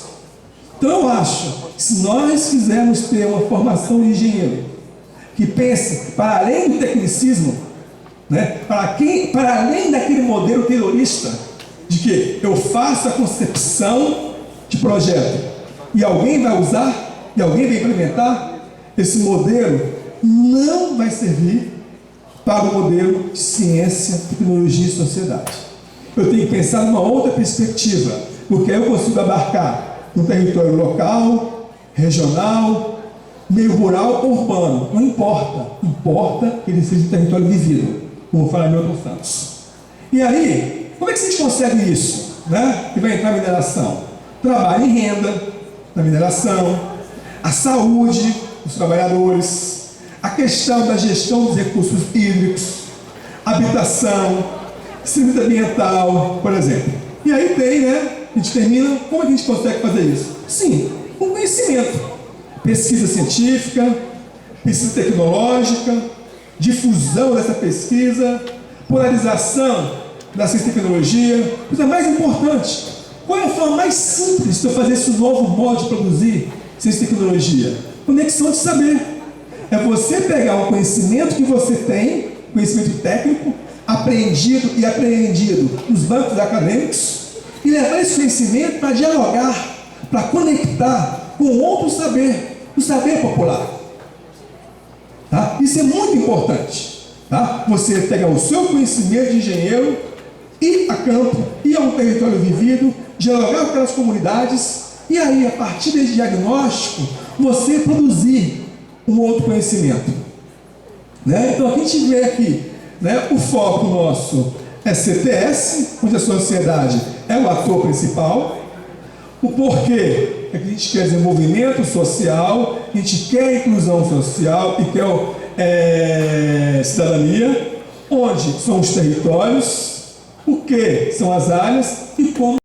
Então eu acho que se nós quisermos ter uma formação de engenheiro que pense para além do tecnicismo, né, para além daquele modelo terrorista de que eu faço a concepção de projeto e alguém vai usar e alguém vai implementar, esse modelo não vai servir para o modelo de ciência, tecnologia e sociedade. Eu tenho que pensar numa outra perspectiva, porque aí eu consigo abarcar no território local, regional, meio rural ou urbano. Não importa. Importa que ele seja um território vivido, como fala Milton Santos. E aí, como é que a gente consegue isso? Né? Que vai entrar a mineração. Trabalho e renda na mineração, a saúde dos trabalhadores, a questão da gestão dos recursos hídricos, habitação, serviço ambiental, por exemplo. E aí tem, né? A gente termina, como é que a gente consegue fazer isso? Sim, com conhecimento. Pesquisa científica, pesquisa tecnológica, difusão dessa pesquisa, polarização da ciência e tecnologia. Coisa mais importante, qual é a forma mais simples de eu fazer esse novo modo de produzir ciência e tecnologia? Conexão de saber. É você pegar o conhecimento que você tem, conhecimento técnico, aprendido e apreendido nos bancos acadêmicos, e levar esse conhecimento para dialogar, para conectar com outro saber, o saber popular. Tá? Isso é muito importante. Tá? Você pegar o seu conhecimento de engenheiro, ir a campo, ir a um território vivido, dialogar com aquelas comunidades, e aí, a partir desse diagnóstico, você produzir um outro conhecimento. Né? Então, aqui a gente vê aqui, né, o foco nosso é CTS, onde a sociedade é o ator principal. O porquê é que a gente quer desenvolvimento social, a gente quer inclusão social e quer cidadania, onde são os territórios, o que são as áreas e como